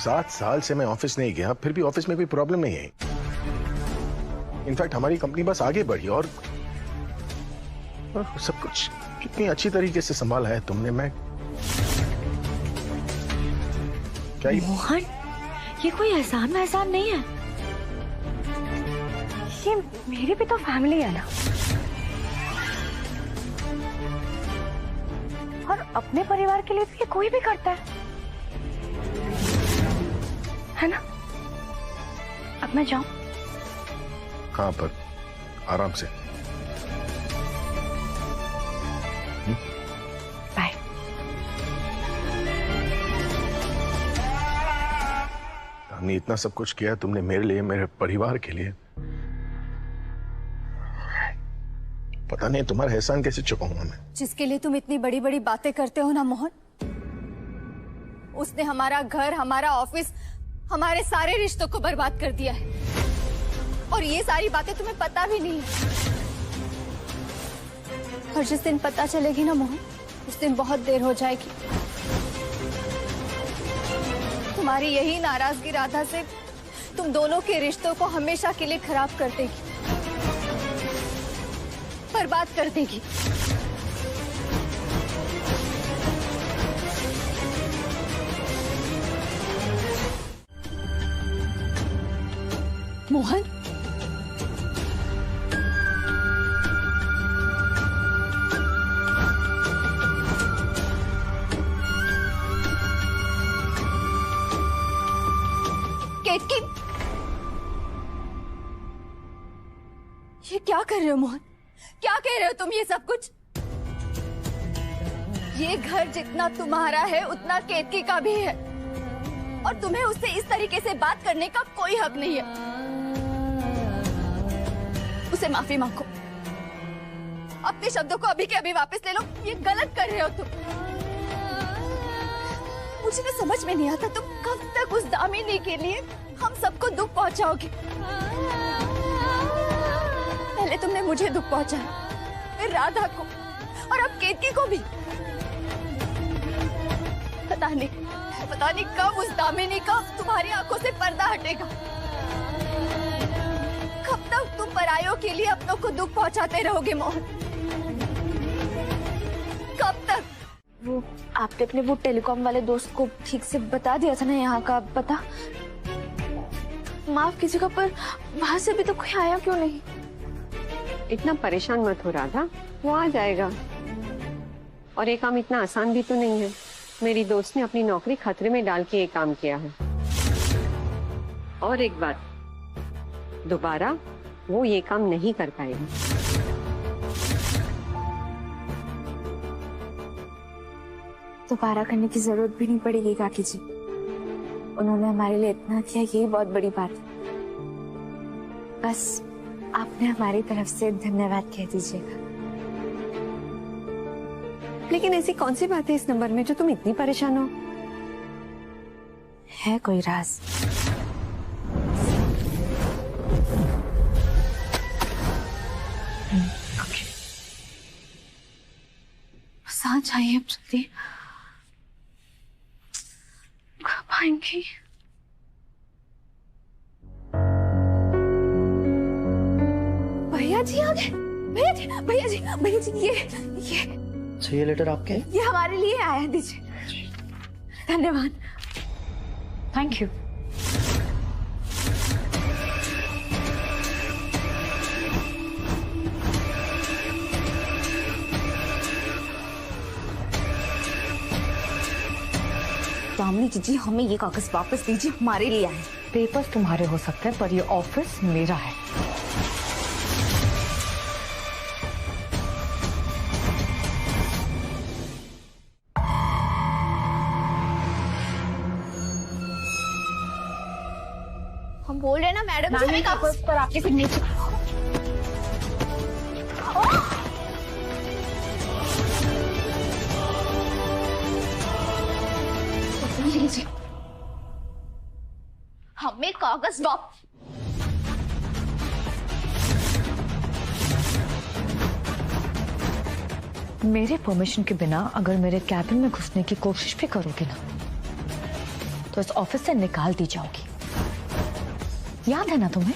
7 साल से मैं ऑफिस नहीं गया, फिर भी ऑफिस में कोई प्रॉब्लम नहीं है। इनफैक्ट हमारी कंपनी बस आगे बढ़ी और सब कुछ कितनी अच्छी तरीके से संभाला है तुमने। मैं क्या मोहन, ये कोई एहसान वहसान नहीं है, ये मेरी भी तो फैमिली है ना। और अपने परिवार के लिए तो ये कोई भी करता है ना। अब मैं जाऊं? हाँ, पर आराम से। बाय। हमने इतना सब कुछ किया तुमने मेरे लिए, मेरे परिवार के लिए। पता नहीं तुम्हारा एहसान कैसे चुकाऊंगा मैं। जिसके लिए तुम इतनी बड़ी बड़ी बातें करते हो ना मोहन, उसने हमारा घर, हमारा ऑफिस, हमारे सारे रिश्तों को बर्बाद कर दिया है। और ये सारी बातें तुम्हें पता भी नहीं है। और जिस दिन पता चलेगी ना मोहन, उस दिन बहुत देर हो जाएगी। तुम्हारी यही नाराजगी राधा से तुम दोनों के रिश्तों को हमेशा के लिए खराब कर देगी, बर्बाद कर देगी। मोहन, केतकी, ये क्या कर रहे हो मोहन? क्या कह रहे हो तुम ये सब कुछ? ये घर जितना तुम्हारा है उतना केतकी का भी है, और तुम्हें उससे इस तरीके से बात करने का कोई हक नहीं है। उसे माफी मांगो, अपने शब्दों को अभी के अभी वापस ले लो। ये गलत कर रहे हो तुम। मुझे ना समझ में नहीं आता तुम कब तक उस दामिनी के लिए हम सबको दुख पहुंचाओगे। पहले तुमने मुझे दुख पहुंचाया, फिर राधा को, और अब केतकी को भी। पता नहीं कब उस दामिनी का तुम्हारी आंखों से पर्दा हटेगा। कब तक तुम परायों के लिए अपनों को दुख पहुंचाते रहोगे मोहन? कब तक? वो आपने अपने वो टेलीकॉम वाले दोस्त को ठीक से बता दिया था ना यहाँ का पता? माफ कीजिएगा, पर वहां से भी तो कोई आया क्यों नहीं? इतना परेशान मत हो राधा, वो आ जाएगा। और ये काम इतना आसान भी तो नहीं है। मेरी दोस्त ने अपनी नौकरी खतरे में डाल के ये काम किया है। और एक बात, दोबारा वो ये काम नहीं कर पाएगी। दोबारा करने की जरूरत भी नहीं पड़ेगी काकी जी। उन्होंने हमारे लिए इतना किया, यही बहुत बड़ी बात है। बस आपने हमारी तरफ से धन्यवाद कह दीजिएगा। लेकिन ऐसी कौन सी बात है इस नंबर में जो तुम इतनी परेशान हो? है कोई राज? सांस आइए अब जल्दी। कब आएंगी? भैया जी आ गए। भैया जी ये अच्छा, ये लेटर आपके? ये हमारे लिए आया है, दीजिए। धन्यवाद। Thank you. दामिनी जी, हमें ये कागज वापस दीजिए, हमारे लिए आए। पेपर्स तुम्हारे हो सकते हैं, पर ये ऑफिस मेरा है। हम बोल रहे हैं ना मैडम जी, हमें कागज पर आपके सिग्नेचर। हमें कागज वापस। मेरे परमिशन के बिना अगर मेरे कैबिन में घुसने की कोशिश भी करोगे ना, तो इस ऑफिस से निकाल दी जाओगी। याद है ना तुम्हें?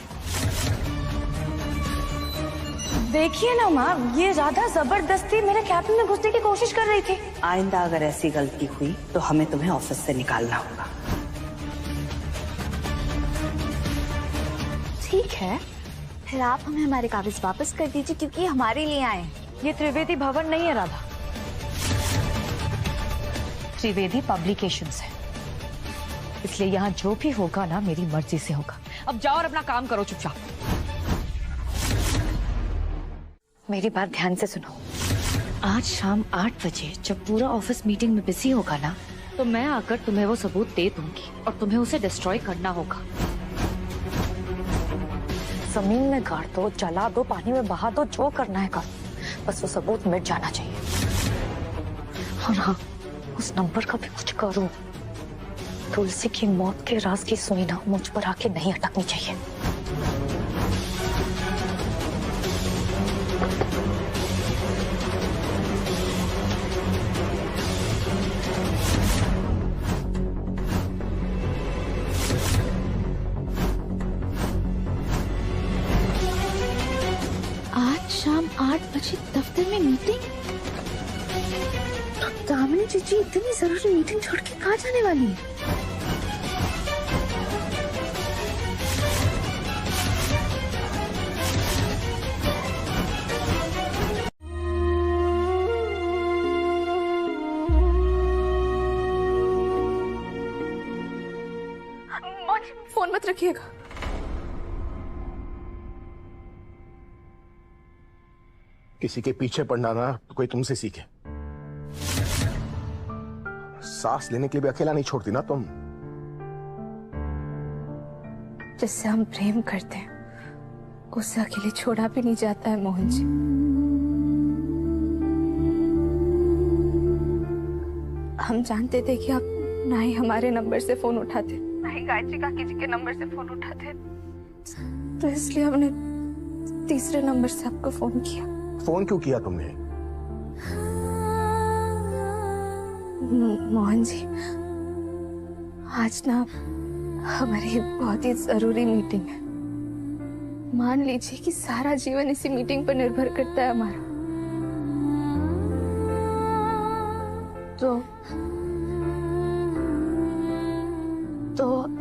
देखिए ना माँ, ये राधा जबरदस्ती मेरे कैबिन में घुसने की कोशिश कर रही थी। आइंदा अगर ऐसी गलती हुई तो हमें तुम्हें ऑफिस से निकालना होगा। ठीक है, फिर आप हमें हमारे कागज वापस कर दीजिए क्योंकि हमारे लिए आए हैं। ये त्रिवेदी भवन नहीं है राधा, त्रिवेदी पब्लिकेशंस है, इसलिए यहाँ जो भी होगा ना मेरी मर्जी से होगा। अब जाओ और अपना काम करो चुपचाप। मेरी बात ध्यान से सुनो। आज शाम 8 बजे जब पूरा ऑफिस मीटिंग में बिजी होगा ना, तो मैं आकर तुम्हें वो सबूत दे दूंगी और तुम्हें उसे डिस्ट्रॉय करना होगा। जमीन में गाड़ दो, जला दो, पानी में बहा दो, जो करना है करो, बस वो सबूत मिट जाना चाहिए। और हाँ, उस नंबर का भी कुछ करो। तुलसी की मौत के राज की सुई ना मुझ पर आके नहीं अटकनी चाहिए। आज शाम 8 बजे दफ्तर में मीटिंग। दामिनी जीजी इतनी जरूरी मीटिंग छोड़ के कहाँ जाने वाली है? फोन मत रखिएगा। किसी के पीछे पड़ना ना तो कोई तुमसे सीखे। सांस लेने के लिए भी अकेला नहीं छोड़ती ना तुम। जिससे हम प्रेम करते हैं उससे अकेले छोड़ा भी नहीं जाता है मोहन जी। हम जानते थे कि आप ना ही हमारे नंबर से फोन उठाते, ना ही गायत्री काकी जी के नंबर से फोन उठाते, तो इसलिए हमने तीसरे नंबर से आपको फोन किया। फोन क्यों किया तुमने? मोहन जी, आज ना हमारी बहुत ही जरूरी मीटिंग है। मान लीजिए कि सारा जीवन इसी मीटिंग पर निर्भर करता है हमारा। तो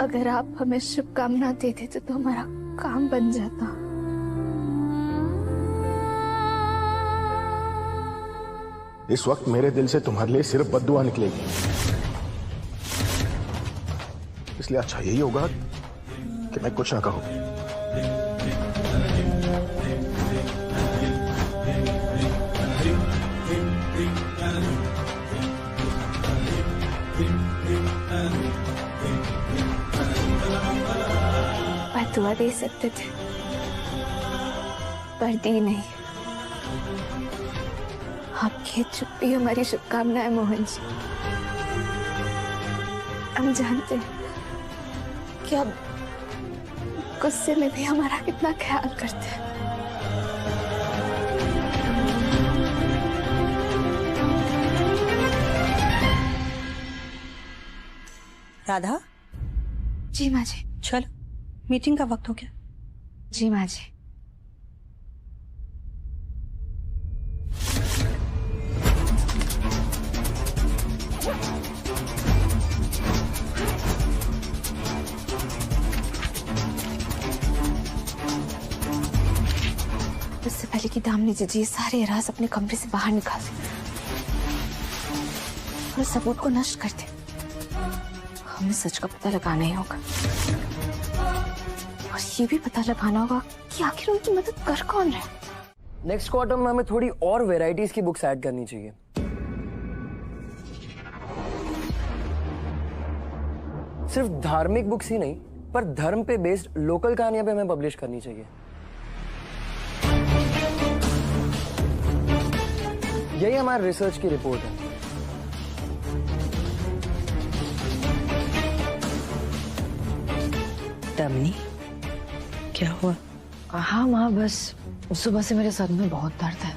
अगर आप हमें शुभकामना दे देते तो हमारा काम बन जाता। इस वक्त मेरे दिल से तुम्हारे लिए सिर्फ बद्दुआ निकलेगी, इसलिए अच्छा यही होगा कि मैं कुछ ना कहूं। बद्दुआ दे सकते थे पर दी नहीं। आपकी चुप्पी हमारी शुभकामना है मोहन जी। हम जानते हैं कि आप गुस्से में भी हमारा कितना ख्याल करते हैं। राधा, जी माँ जी। चलो मीटिंग का वक्त हो गया। जी माँ जी। उससे पहले कि दामिनी जी सारे राज अपने कमरे से बाहर निकाल दे और सबूत को नष्ट कर दे, हमें सच का पता लगाना ही होगा। और ये भी पता लगाना होगा कि आखिर उनकी मदद कर कौन रहा है। नेक्स्ट क्वार्टर में हमें थोड़ी और वेराइटीज की बुक्स ऐड करनी चाहिए। सिर्फ धार्मिक बुक्स ही नहीं, पर धर्म पे बेस्ड लोकल कहानियां भी हमें पब्लिश करनी चाहिए। यही हमारी रिसर्च की रिपोर्ट है। दामिनी, क्या हुआ? हाँ माँ, बस सुबह से मेरे सर में बहुत दर्द है।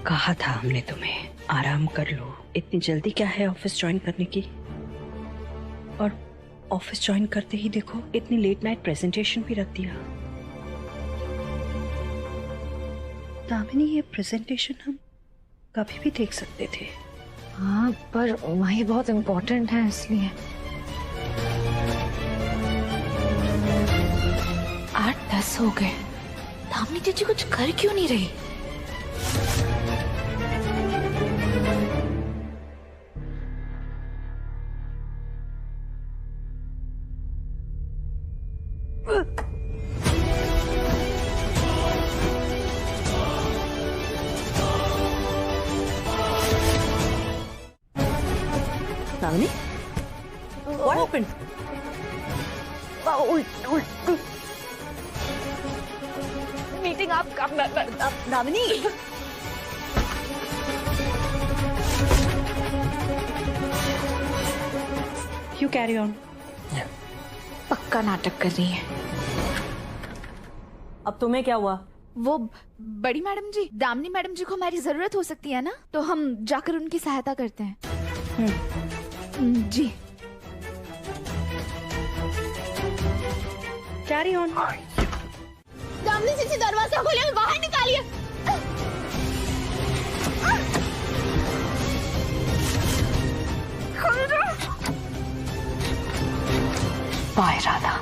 कहा था हमने तुम्हें आराम कर लो। इतनी जल्दी क्या है ऑफिस ज्वाइन करने की? और ऑफिस ज्वाइन करते ही देखो इतनी लेट नाइट प्रेजेंटेशन भी रख दिया। दामिनी, ये प्रेजेंटेशन हम कभी भी देख सकते थे। हाँ, पर वही बहुत इम्पोर्टेंट है इसलिए। 8-10 हो गए, दामिनी जीजी कुछ कर क्यों नहीं रही? Damini, what happened? मीटिंग आप दामिनी। You carry on. पक्का नाटक कर रही है। अब तुम्हें क्या हुआ? वो बड़ी मैडम जी, दामिनी मैडम जी को हमारी जरूरत हो सकती है ना, तो हम जाकर उनकी सहायता करते हैं। जी। Carry on. दामिनी जी दरवाजा खोले, बाहर निकालिए। बाय राधा।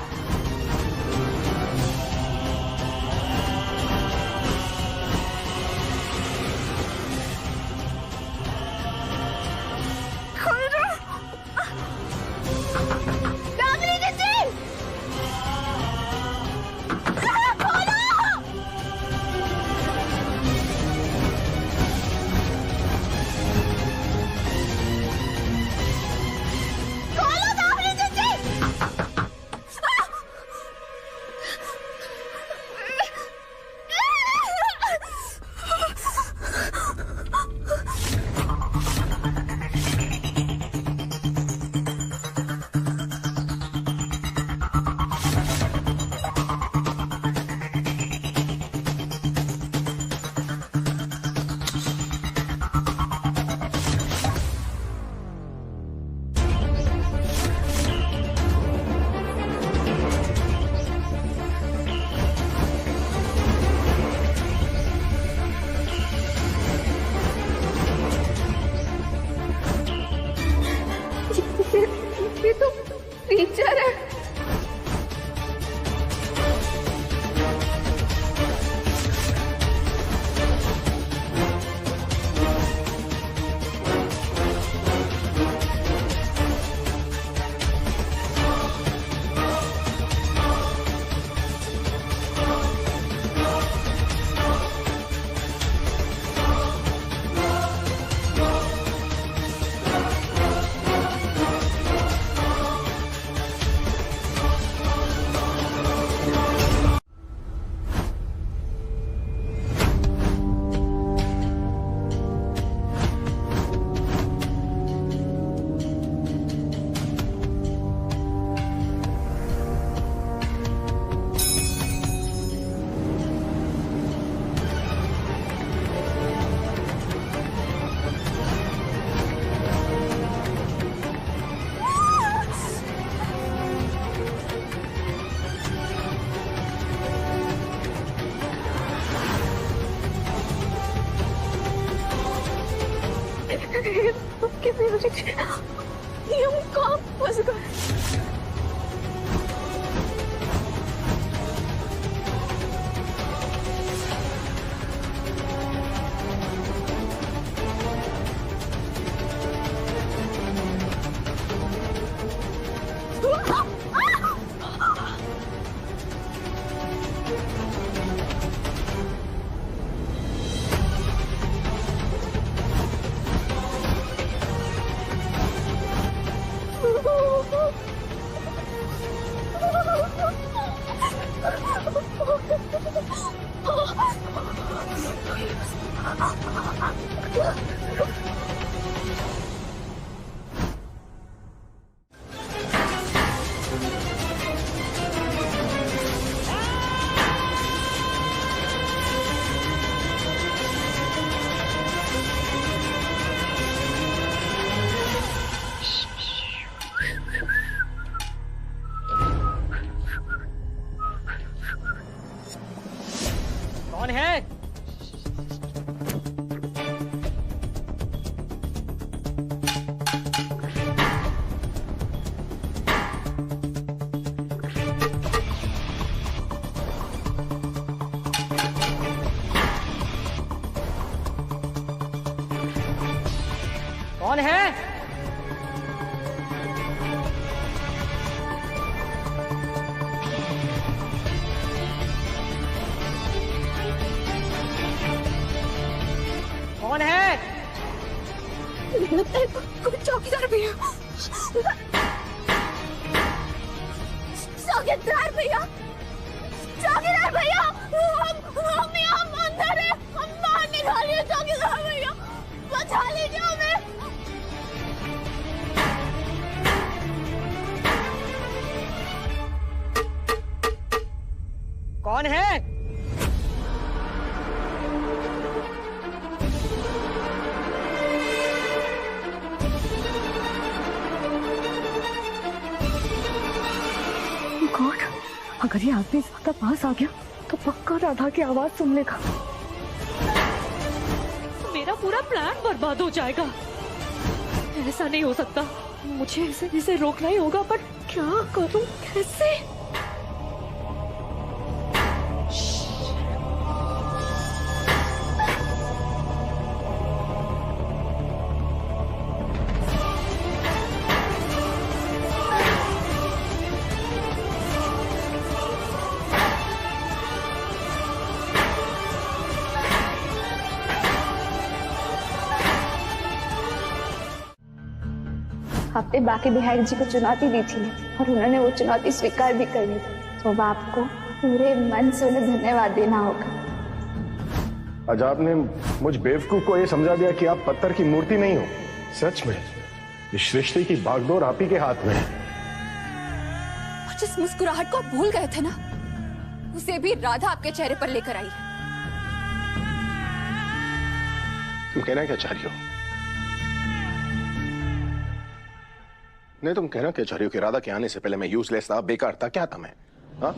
ये तो टीचर है। कौन है? कौन है? लगता है कोई चौकीदार भैया। चौकीदार भैया, चौकीदार भैया, हम यहाँ अंदर हैं, हम बाहर निकालिए चौकीदार भैया, बचा लीजिए हमें। कौन है? गॉड, अगर ये आदमी ज्यादा पास आ गया तो पक्का राधा की आवाज सुन लेगा। मेरा पूरा प्लान बर्बाद हो जाएगा। ऐसा नहीं हो सकता, मुझे इसे रोकना ही होगा, पर क्या करूं, कैसे? आपने बाकी विधायक जी को चुनौती दी थी और उन्होंने वो चुनौती स्वीकार भी कर ली थी, तो अब आपको पूरे मन से उन्हें धन्यवाद देना होगा। आज आपने मुझ बेवकूफ को ये समझा दिया कि आप पत्थर की मूर्ति नहीं हो। सच में इस सृष्टि की बागडोर आप ही के हाथ में है। और जिस मुस्कुराहट को आप भूल गए थे ना, उसे भी राधा आपके चेहरे पर लेकर आई है। तुम कहना क्या चाह रही हो? नहीं, तुम कहना क्या चाह रही हो कि राधा के आने से पहले मैं यूजलेस था, बेकार था, क्या था मैं? हाँ?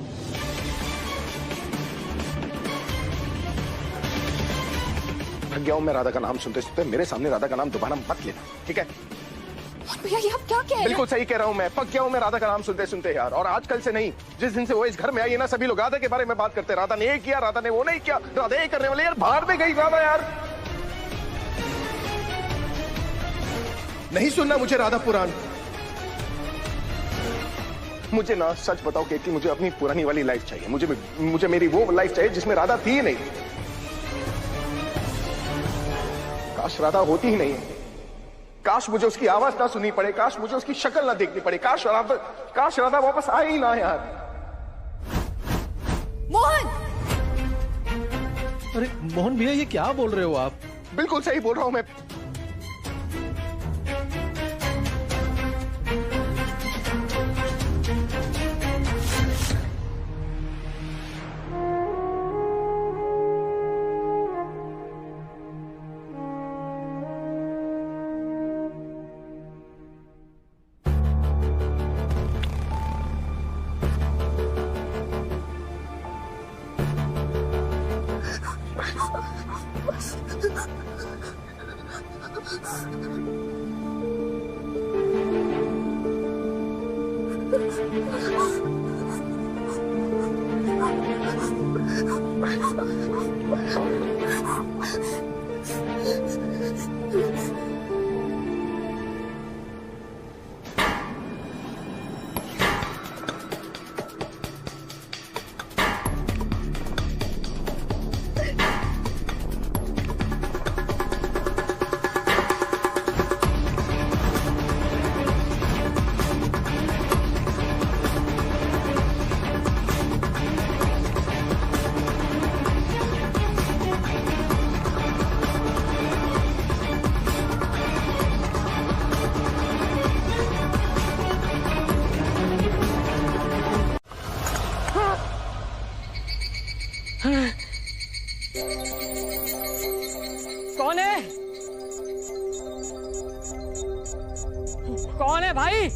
थक गया हूं मैं राधा का नाम सुनते सुनते। मेरे सामने राधा का नाम दोबारा मत लेना, ठीक है? भैया ये आप क्या कह रहे हैं? बिल्कुल सही कह रहा हूं मैं। पक गया हूं मैं राधा का नाम सुनते सुनते यार। और आजकल से नहीं, जिस दिन से वो इस घर में आई है ना, सभी लोग राधा के बारे में बात करते हैं। राधा ने ये किया, राधा ने वो नहीं किया, राधा ये करने वाले। यार बाहर में गई राधा यार। नहीं सुनना मुझे राधा पुराण। मुझे ना सच बताओ केतकी, मुझे अपनी पुरानी वाली लाइफ चाहिए। मुझे मेरी वो लाइफ चाहिए जिसमें राधा थी ही नहीं। काश राधा होती ही नहीं है। काश मुझे उसकी आवाज ना सुननी पड़े, काश मुझे उसकी शक्ल ना देखनी पड़े, काश राधा वापस आए ही ना यार। मोहन! अरे मोहन भैया, ये क्या बोल रहे हो आप? बिल्कुल सही बोल रहा हूं मैं। कौन है? कौन है भाई?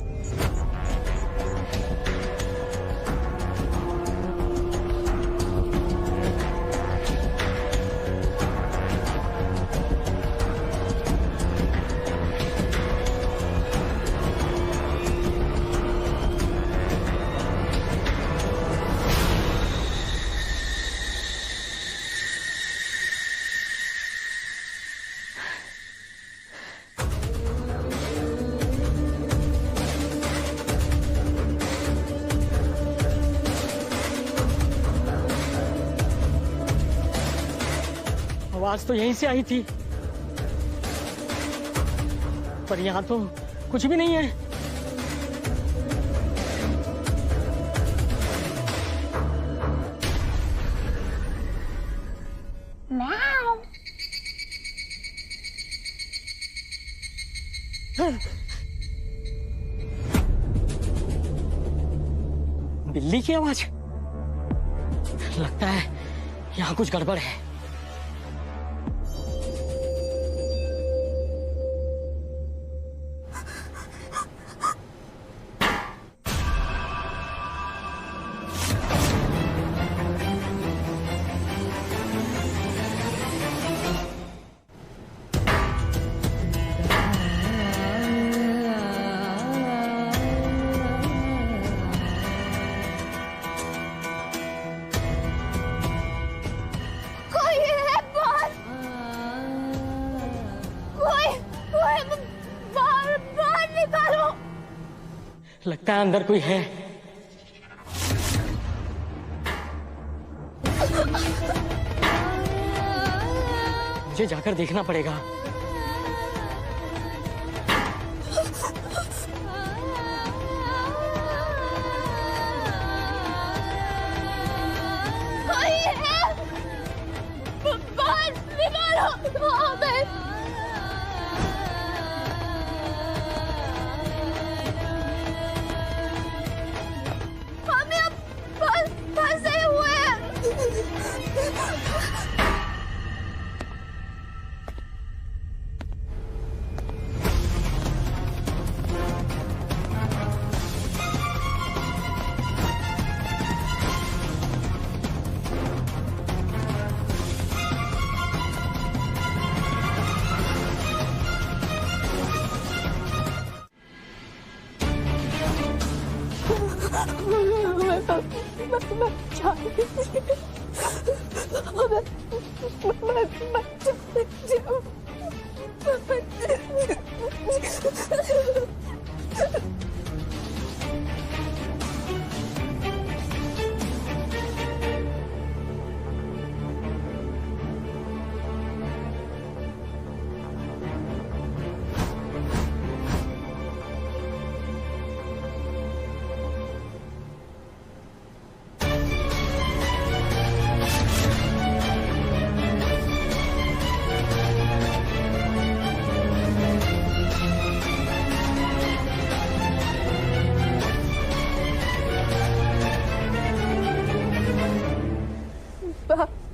आवाज तो यहीं से आई थी, पर यहाँ तो कुछ भी नहीं है। बिल्ली की आवाज, लगता है यहाँ कुछ गड़बड़ है। लगता है अंदर कोई है। मुझे जाकर देखना पड़ेगा। कोई है, बाहर निकालो हमें। फंसे हुए हैं।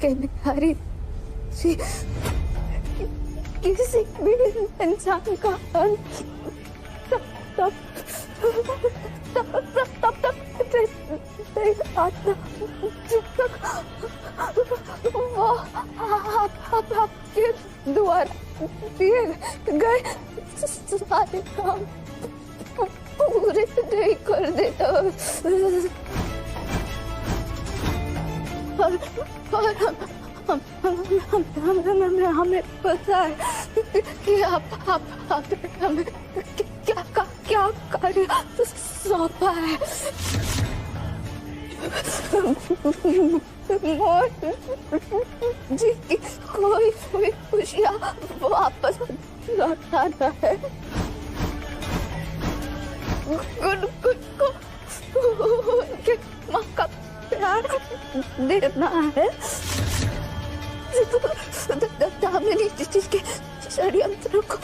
बिहारी जी, किसी भी इंसान का वो आपके द्वारा दिए गए सारे काम पूरे नहीं कर देता। और हमें पता है कि आप हमें क्या कार्य सौंपा है। जी की कोई खुशियाँ वापस लौटाना है। उनके माँ का प्यार देना है। दामिनी जी के षड्यंत्र को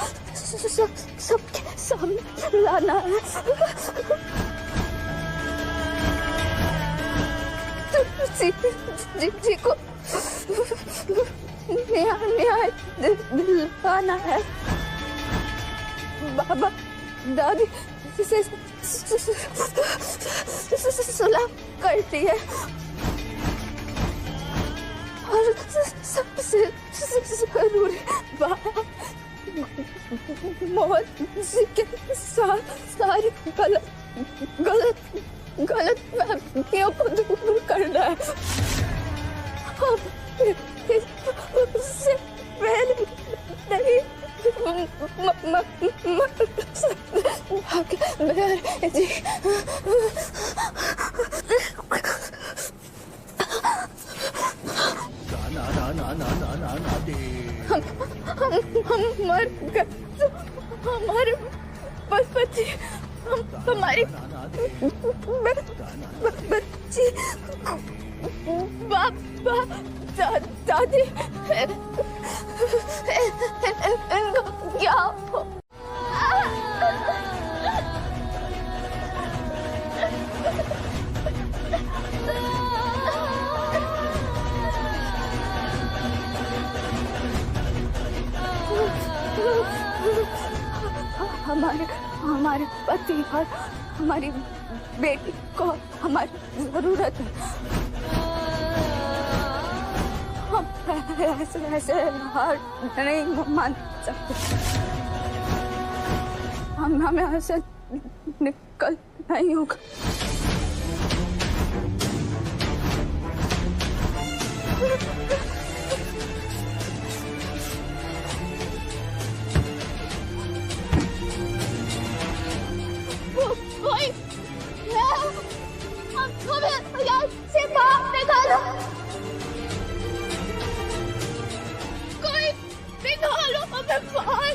सबके सामने लाना है। जी को न्याय दिलवाना है। बाबा दादी से सुलह करती है और सबसे जरूरी बात मोहन जी के साथ सारी गलत फहमियों को दूर करना है। उससे पहले नहीं जी। ना दे हम मर गए तो हमारे बच्ची हमारी बच्ची बाबा दादी इनको क्या हो? हमारे पति और हमारी बेटी को हमारी जरूरत है। हम ऐसे हार नहीं मान सकते। हमें ऐसे निकल नहीं होगा। हमें यहाँ से बाहर निकालो। कोई निकालो हमें बाहर।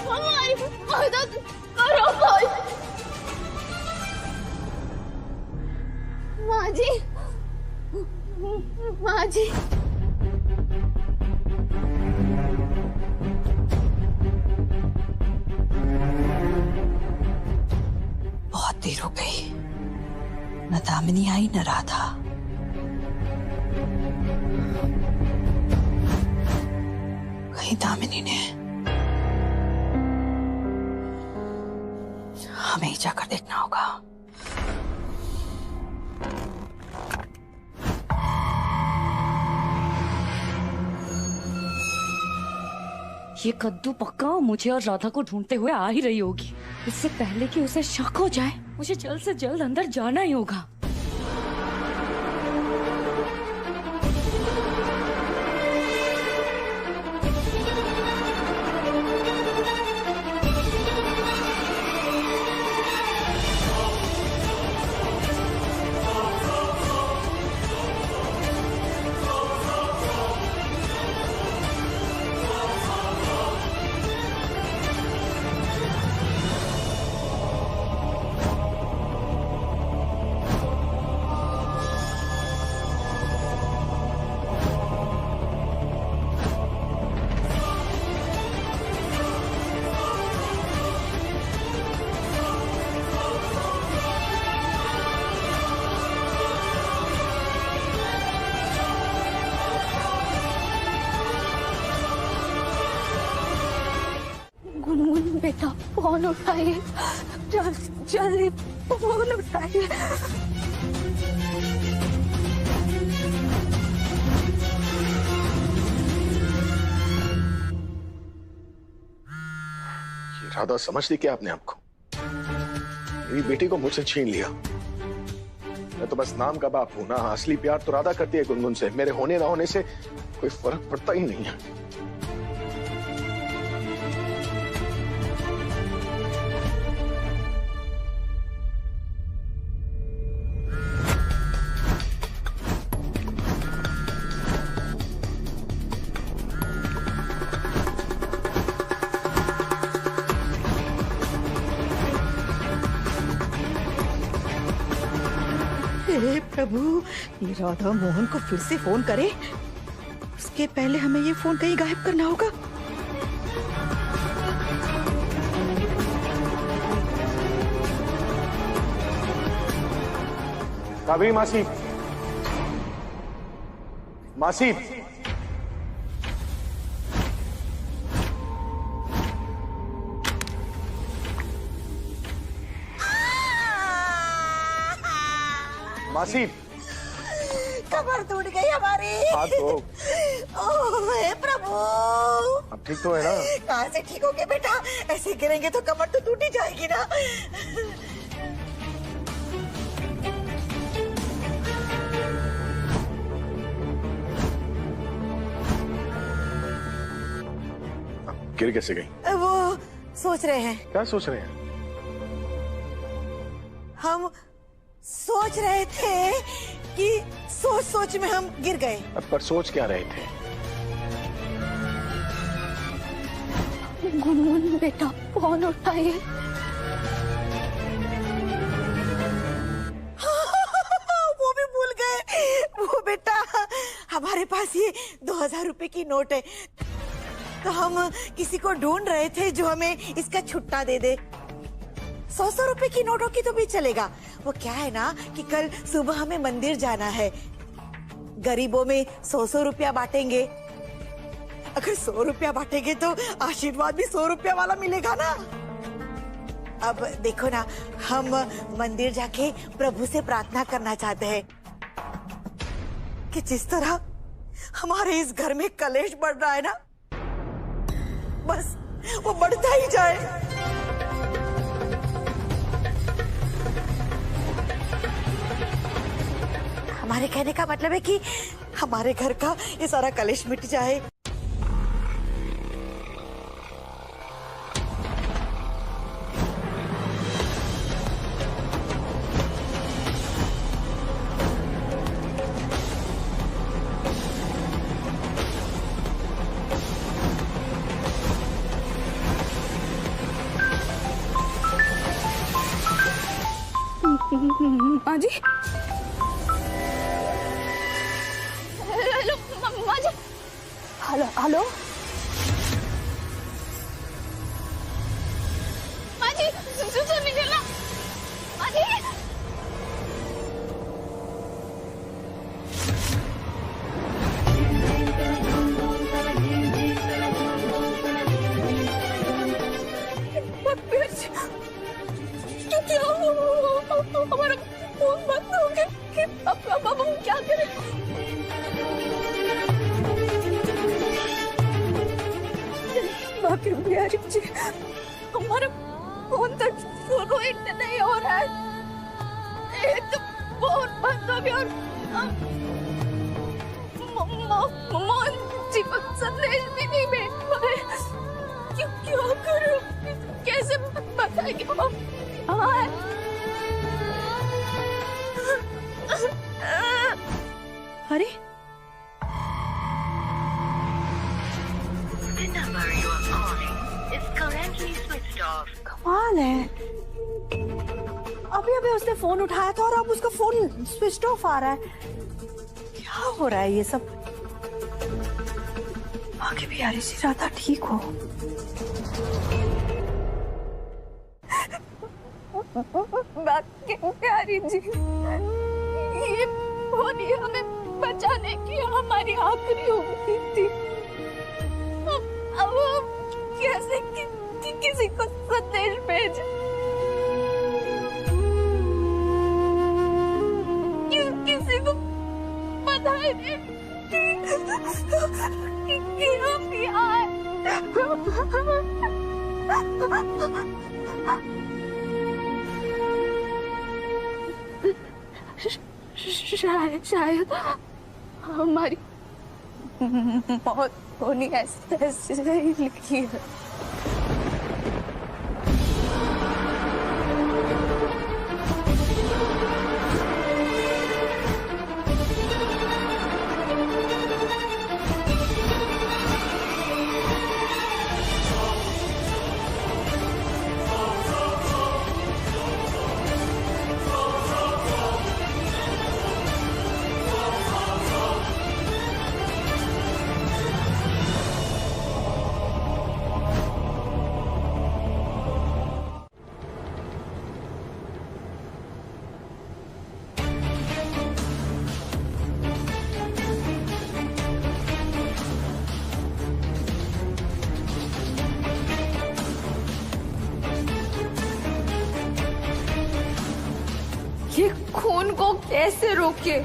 हमारी मदद करो कोई। माँ जी, माँ जी। बहुत देर हो गई, न दामिनी आई न राधा। कहीं दामिनी ने हमें ही जाकर देखना होगा। ये कद्दू पक्का मुझे और राधा को ढूंढते हुए आ ही रही होगी। इससे पहले कि उसे शक हो जाए, मुझे जल्द से जल्द अंदर जाना ही होगा। बेटा फोन उठाइए, जल्दी फोन उठाइए। ये राधा समझ ली क्या अपने आप को? मेरी बेटी को मुझसे छीन लिया। मैं तो बस नाम का बाप हूं ना। असली प्यार तो राधा करती है गुनगुन से। मेरे होने ना होने से कोई फर्क पड़ता ही नहीं है। हे प्रभु, ये राधा मोहन को फिर से फोन करे। उसके पहले हमें ये फोन कहीं गायब करना होगा। काबरी मासी, मासी, मासी, कमर टूट गई हमारी। हाथ धो। ओह हे प्रभु, अब ठीक तो है ना? कहाँ से ठीक होगे बेटा? ऐसे गिरेंगे तो कमर तो टूट ही जाएगी ना। गिर कैसे गई? वो सोच रहे हैं। क्या सोच रहे हैं? हम सोच रहे थे कि सोच सोच में हम गिर गए। पर सोच क्या रहे थे? गुनगुन बेटा फोन उठाइए। वो भी भूल गए। वो बेटा, हमारे पास ये 2000 रुपए की नोट है, तो हम किसी को ढूंढ रहे थे जो हमें इसका छुट्टा दे दे। 100 रुपए की नोटों की तो भी चलेगा। वो क्या है ना कि कल सुबह हमें मंदिर जाना है, गरीबों में 100 रुपया बांटेंगे। अगर 100 रुपया बांटेंगे तो आशीर्वाद भी 100 रुपया वाला मिलेगा ना। अब देखो ना, हम मंदिर जाके प्रभु से प्रार्थना करना चाहते हैं कि जिस तरह हमारे इस घर में कलेश बढ़ रहा है ना, बस वो बढ़ता ही जाए। हमारे कहने का मतलब है कि हमारे घर का ये सारा कलेश मिट जाए। माँ जी, हेलो माँ जी। हेलो हेलो माँ जी, सुनिए ना माँ जी। क्या हमारा फोन बंद हो गया। अब हम क्या करें? बाकी बिहारी जी, हमारा फोन तक शुरू ही नहीं हो रहा है। एक तो फोन बंद हो गया और मोहन जी को संदेश भी नहीं भेज पाए। क्या करूं? कैसे बताएंगे? अरे कमाल है, अभी अभी उसने फोन उठाया था और अब उसका फोन स्विच ऑफ आ रहा है। क्या हो रहा है ये सब? बाकी बिहारी जी राधा ठीक हो? बाकी बिहारी जी, ये फोन ही हमें बचाने की हमारी आखिरी उम्मीद थी। अब कैसे किसी को संदेश भेजे? किसी को बधाई दे कि हम यहाँ शायद हमारी मौत होनी ऐसे ही लिखी है। ये खून को कैसे रोके?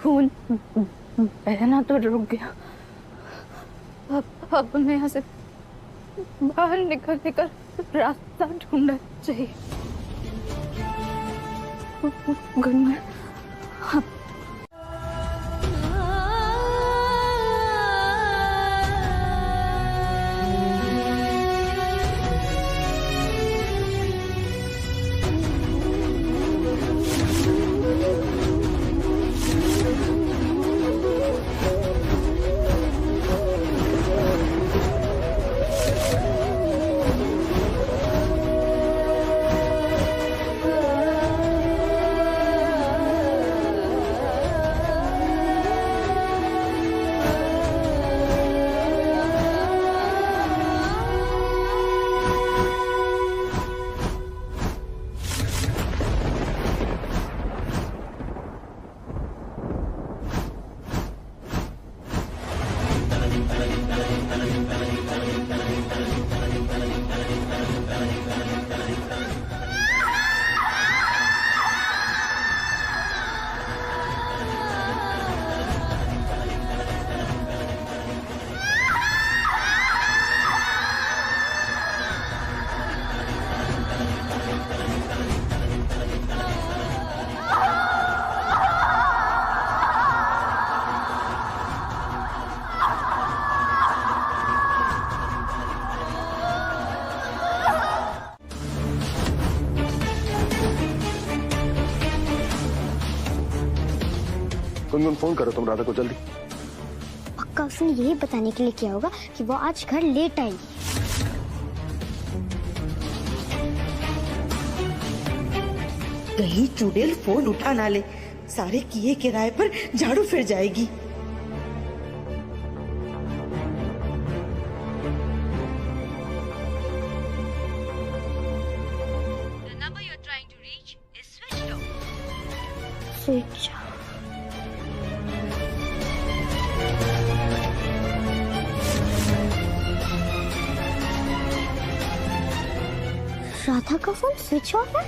खून बहना तो रुक गया। अब हमें यहाँ से बाहर निकलने का रास्ता ढूंढना चाहिए। गुड गुनगुन फोन करो तुम राधा को जल्दी। पक्का उसने यही बताने के लिए किया होगा कि वो आज घर लेट आएगी। कहीं चुड़ैल फोन उठा ना ले, सारे किए किराए पर झाड़ू फिर जाएगी। स्विच राधा का फोन स्विच ऑफ है।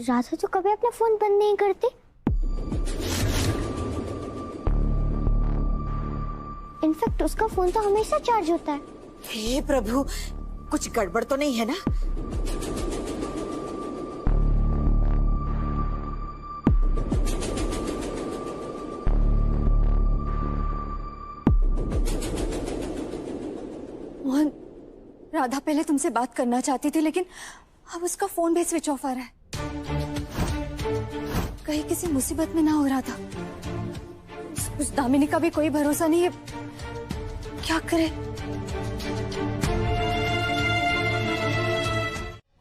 राधा तो कभी अपना फोन बंद नहीं करती। इनफैक्ट उसका फोन तो हमेशा चार्ज होता है। हे प्रभु, कुछ गड़बड़ तो नहीं है ना? मोहन, राधा पहले तुमसे बात करना चाहती थी, लेकिन अब उसका फोन भी स्विच ऑफ आ रहा है। कहीं किसी मुसीबत में ना हो रहा था। उस दामिनी का भी कोई भरोसा नहीं है, क्या करे?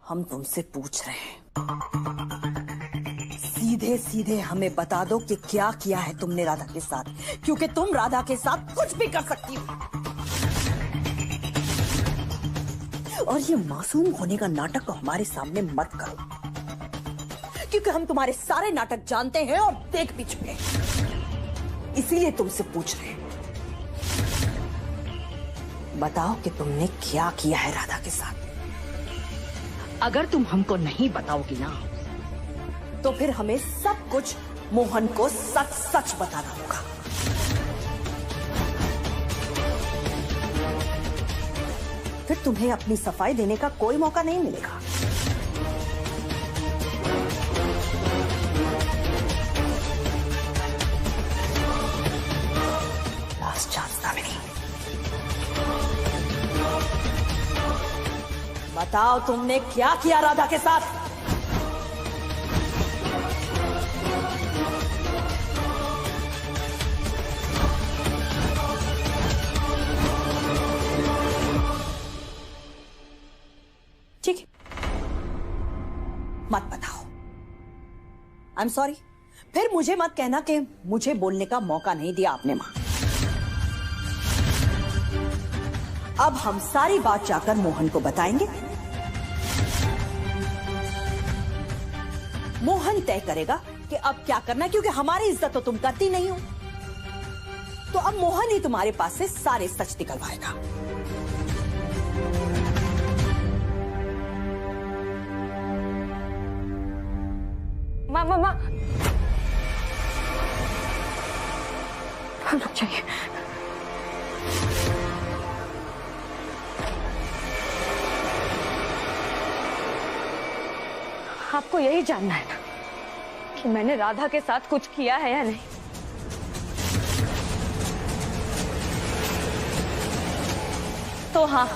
हम तुमसे पूछ रहे हैं, सीधे सीधे हमें बता दो कि क्या किया है तुमने राधा के साथ, क्योंकि तुम राधा के साथ कुछ भी कर सकती हो। और ये मासूम होने का नाटक हमारे सामने मत करो, क्योंकि हम तुम्हारे सारे नाटक जानते हैं और देख भी चुके हैं, इसीलिए तुमसे पूछ रहे हैं। बताओ कि तुमने क्या किया है राधा के साथ। अगर तुम हमको नहीं बताओगी ना, तो फिर हमें सब कुछ मोहन को सच सच बताना होगा। फिर तुम्हें अपनी सफाई देने का कोई मौका नहीं मिलेगा। लास्ट चांस दामिनी, बताओ तुमने क्या किया राधा के साथ। ठीक है, मत बताओ। I am sorry. फिर मुझे मत कहना कि मुझे बोलने का मौका नहीं दिया आपने मां। अब हम सारी बात जाकर मोहन को बताएंगे। मोहन तय करेगा कि अब क्या करना है, क्योंकि हमारी इज्जत तो तुम करती नहीं हो। तो अब मोहन ही तुम्हारे पास से सारे सच निकलवाएगा। मामा रुक जाइए। आपको यही जानना है ना कि मैंने राधा के साथ कुछ किया है या नहीं? तो हाँ,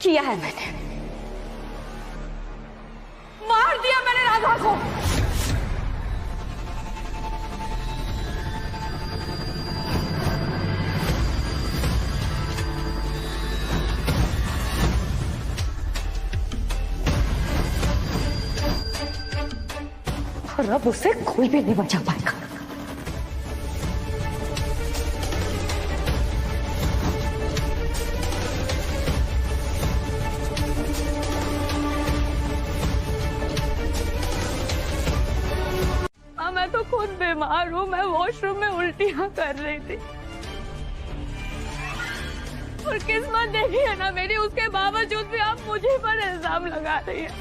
किया है मैंने। मार दिया मैंने राधा को। और अब उसे कोई भी नहीं बचा पाएगा। मैं तो खुद बीमार हूँ, मैं वॉशरूम में उल्टियां कर रही थी और किस्मत देखी है ना मेरी, उसके बावजूद भी आप मुझे पर इल्जाम लगा रही है।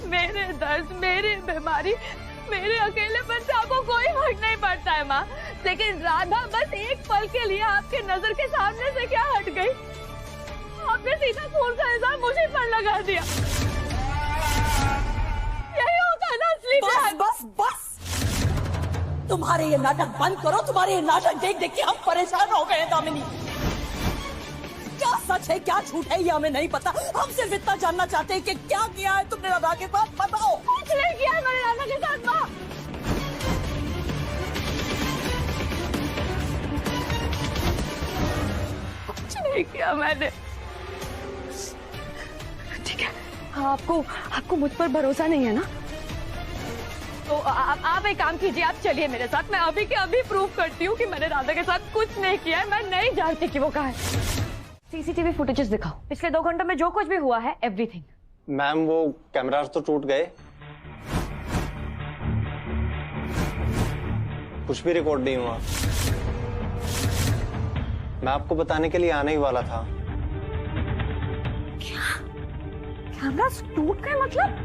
मेरे दर्द, मेरी बीमारी, मेरे अकेलेपन से आपको कोई फर्क नहीं पड़ता है माँ, लेकिन राधा बस एक पल के लिए आपके नजर के सामने से क्या हट गई, आपने सीधा खून का इल्जाम मुझे पर लगा दिया। यही होता है ना असली प्यार। बस बस बस, तुम्हारे ये नाटक बंद करो। तुम्हारे ये नाटक देख देख के हम परेशान हो गए दामिनी। क्या सच है क्या झूठ है ये हमें नहीं पता। हम सिर्फ इतना जानना चाहते हैं कि क्या किया है तुमने राधा के साथ। बताओ। कुछ नहीं किया है मैंने राधा के साथ माँ। कुछ नहीं किया मैंने। ठीक है, आपको मुझ पर भरोसा नहीं है ना, तो आप एक काम कीजिए, आप चलिए मेरे साथ। मैं अभी के अभी प्रूव करती हूँ कि मैंने राधा के साथ कुछ नहीं किया है। मैं नहीं जानती कि वो कहाँ है। सीसीटीवी फुटेजेस दिखाओ, पिछले 2 घंटों में जो कुछ भी हुआ है, एवरीथिंग। मैम वो कैमरास तो टूट गए, कुछ भी रिकॉर्ड नहीं हुआ। मैं आपको बताने के लिए आने ही वाला था। क्या कैमरास टूट गए? मतलब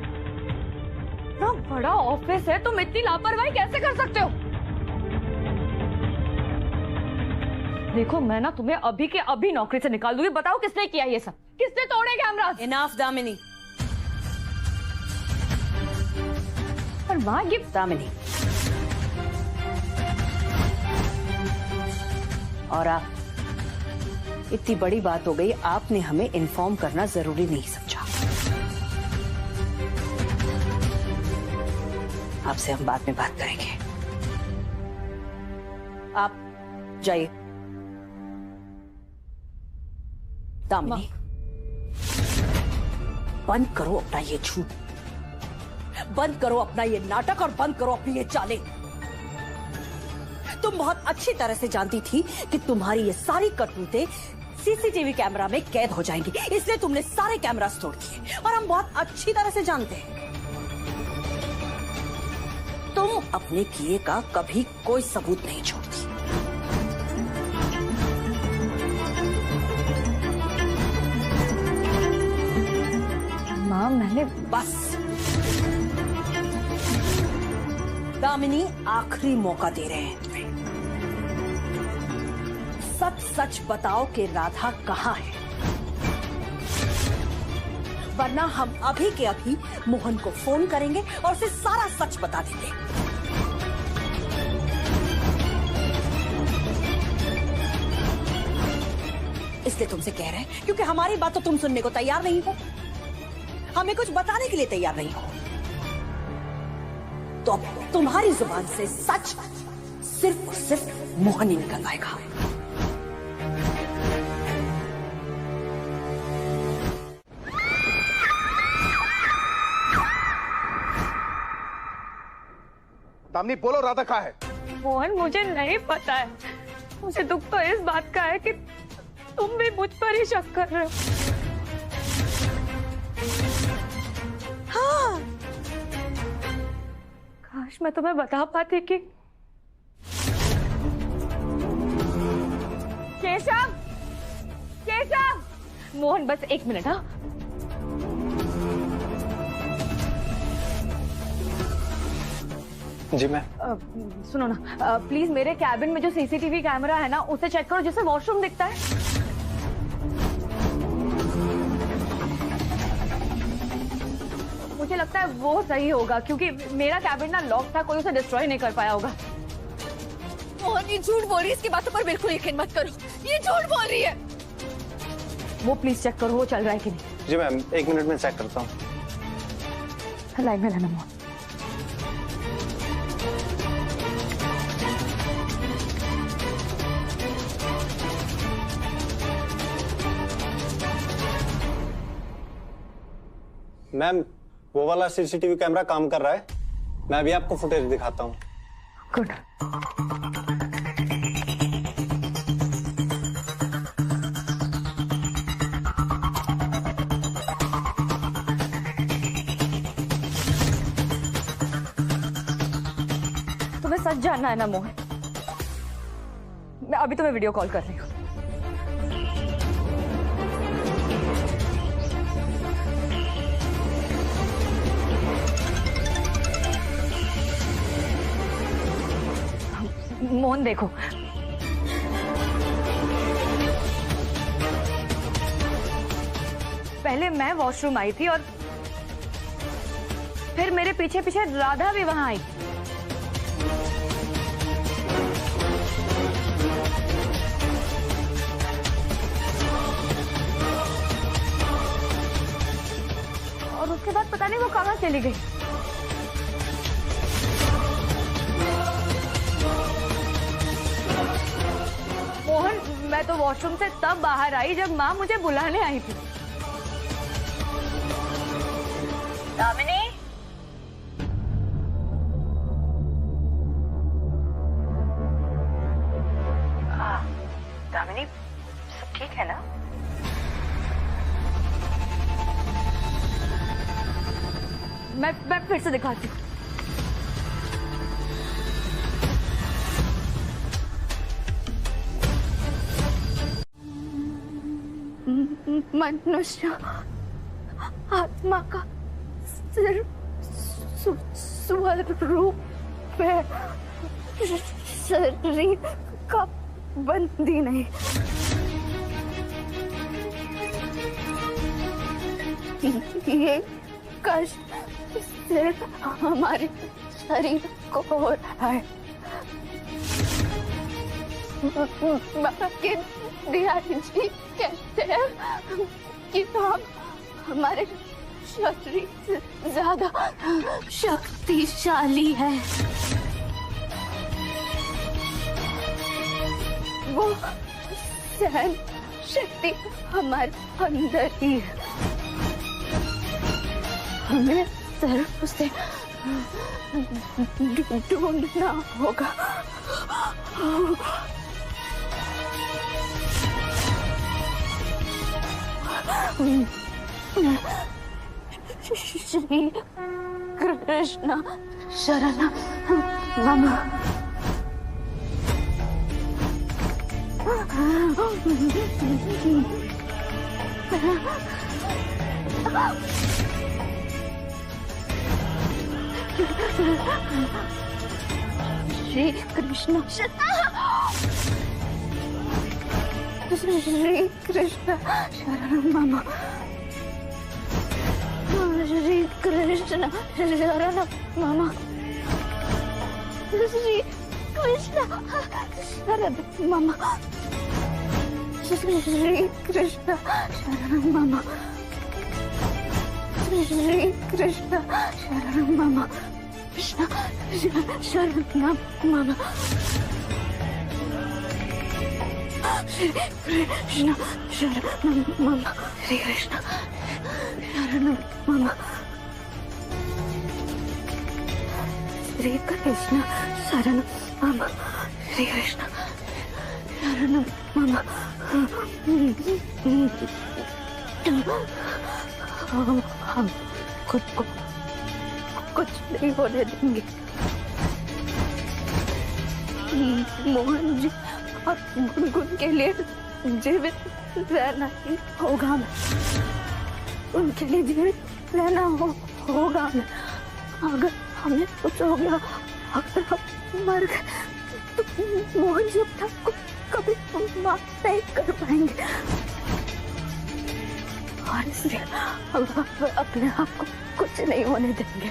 इतना बड़ा ऑफिस है, तुम इतनी लापरवाही कैसे कर सकते हो? देखो मैं ना तुम्हें अभी के अभी नौकरी से निकाल दूंगी। बताओ किसने किया ये सब, किसने तोड़े कैमरास? इनफ दामिनी। पर माँ ये दामिनी, और आप, इतनी बड़ी बात हो गई, आपने हमें इन्फॉर्म करना जरूरी नहीं समझा। आपसे हम बाद में बात करेंगे। आप जाइए। दामिनी, बंद करो अपना ये झूठ, बंद करो अपना ये नाटक और बंद करो अपनी ये चालें। तुम बहुत अच्छी तरह से जानती थी कि तुम्हारी ये सारी करतूतें सीसीटीवी कैमरा में कैद हो जाएंगी, इसलिए तुमने सारे कैमरास तोड़ दिए और हम बहुत अच्छी तरह से जानते हैं तुम अपने किए का कभी कोई सबूत नहीं छोड़ती। माँ मैंने बस दामिनी, आखिरी मौका दे रहे हैं तुम्हें। सच सच बताओ कि राधा कहाँ है, वरना हम अभी के अभी मोहन को फोन करेंगे और उसे सारा सच बता देंगे। इसलिए तुमसे कह रहे हैं क्योंकि हमारी बात तो तुम सुनने को तैयार नहीं हो, हमें कुछ बताने के लिए तैयार नहीं हो, तो अब तुम्हारी जुबान से सच सिर्फ और सिर्फ मोहन ही निकल आएगा। दामिनी बोलो, राधा कहाँ है? मोहन मुझे नहीं पता है, मुझे दुख तो इस बात का है कि तुम भी मुझ पर ही शक कर रहे हो। हाँ, काश मैं तुम्हें बता पाती कि केशव, केशव, मोहन बस एक मिनट। हाँ जी मैम। सुनो ना, प्लीज मेरे कैबिन में जो सीसीटीवी कैमरा है ना उसे चेक करो जिससे वॉशरूम दिखता है। मुझे लगता है वो सही होगा क्योंकि मेरा कैबिन ना लॉक था, कोई उसे डिस्ट्रॉय नहीं कर पाया होगा। मोहन ये झूठ बोल रही है, इसकी बातों पर बिल्कुल यकीन मत करो, ये झूठ बोल रही है। वो प्लीज चेक करो वो चल रहा है कि नहीं। जी मैम, 1 मिनट में चेक करता हूँ। लाइन में रहना मोहन। मैम वो वाला सीसीटीवी कैमरा काम कर रहा है, मैं अभी आपको फुटेज दिखाता हूँ। गुड। तुम्हें सच जानना है ना मोहन? मैं अभी तुम्हें वीडियो कॉल कर रही हूँ। मोहन देखो, पहले मैं वॉशरूम आई थी और फिर मेरे पीछे पीछे राधा भी वहां आई। और उसके बाद पता नहीं वो कहां चली गई। मोहन मैं तो वॉशरूम से तब बाहर आई जब माँ मुझे बुलाने आई थी। दामिनी, दामिनी सब ठीक है ना? मैं फिर से दिखाती हूँ। मनुष्य आत्मा का सिर्फ स्वरूप है, शरीर का बंदी नहीं। ये कष्ट सिर्फ हमारे शरीर को हो रहा है। बिहारी जी कहते हैं कि हम हमारे शरीर से ज्यादा शक्तिशाली है। वो सहन शक्ति हमारे अंदर ही है, हमें सिर्फ उसे ढूंढना होगा। श्री कृष्ण शरण मामा। श्री कृष्ण श्री कृष्ण शरण मामा। श्री कृष्ण शरण मामा। श्री कृष्ण शरण मामा। श्री कृष्ण शरण मामा। श्री कृष्ण शरण मामा। कृष्ण शरण मामा। श्री कृष्ण शरण मामा। श्री कृष्ण शरण मामा। श्री कृष्ण शरण मामा। श्री कृष्ण शरण मामा। हम खुद को कुछ नहीं होने देंगे। मोहन जी और गुनगुन के लिए जीवित रहना ही होगा हमें। उनके लिए जीवित रहना होगा हमें। अगर हमें कुछ हो गया, अगर हम मर गए तो मोहन जी अपने आप को कभी माफ नहीं कर पाएंगे। और इसलिए हम अपने आप को कुछ नहीं होने देंगे।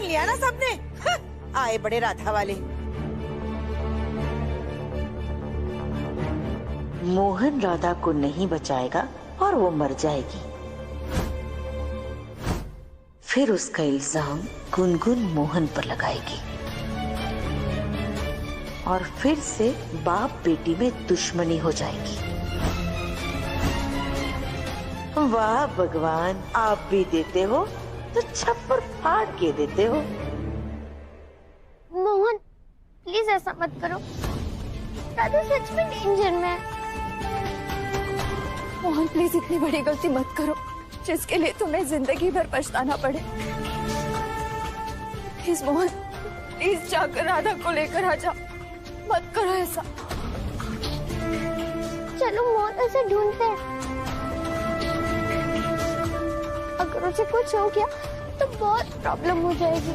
लिया ना सबने। आए बड़े राधा वाले। मोहन राधा को नहीं बचाएगा और वो मर जाएगी। फिर उसका इल्जाम गुनगुन मोहन पर लगाएगी और फिर से बाप बेटी में दुश्मनी हो जाएगी। वाह भगवान, आप भी देते हो तो छप्पर फाड़ के देते हो। मोहन प्लीज ऐसा मत करो, दादा सच में डेंजर में है। मोहन प्लीज इतनी बड़ी गलती मत करो जिसके लिए तुम्हें जिंदगी भर पछताना पड़े। प्लीज मोहन, प्लीज जाकर राधा को लेकर आ जाओ, मत करो ऐसा। चलो मोहन उसे ढूंढते हैं। अगर उसे कुछ हो गया तो बहुत प्रॉब्लम हो जाएगी।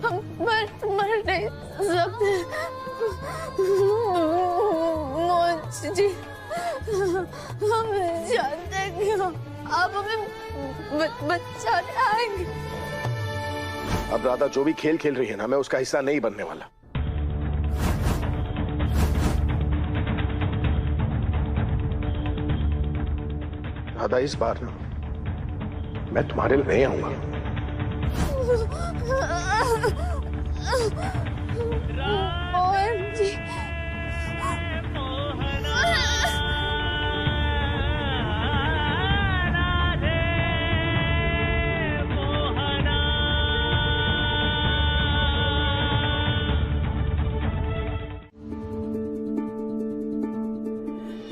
हम मर नहीं सकते मोहन जी, हम जानते हैं कि आप हमें बचाने आएंगे। अब राधा जो भी खेल खेल रही है ना, मैं उसका हिस्सा नहीं बनने वाला। राधा, इस बार ना मैं तुम्हारे लिए नहीं आऊंगा। मोहन जी,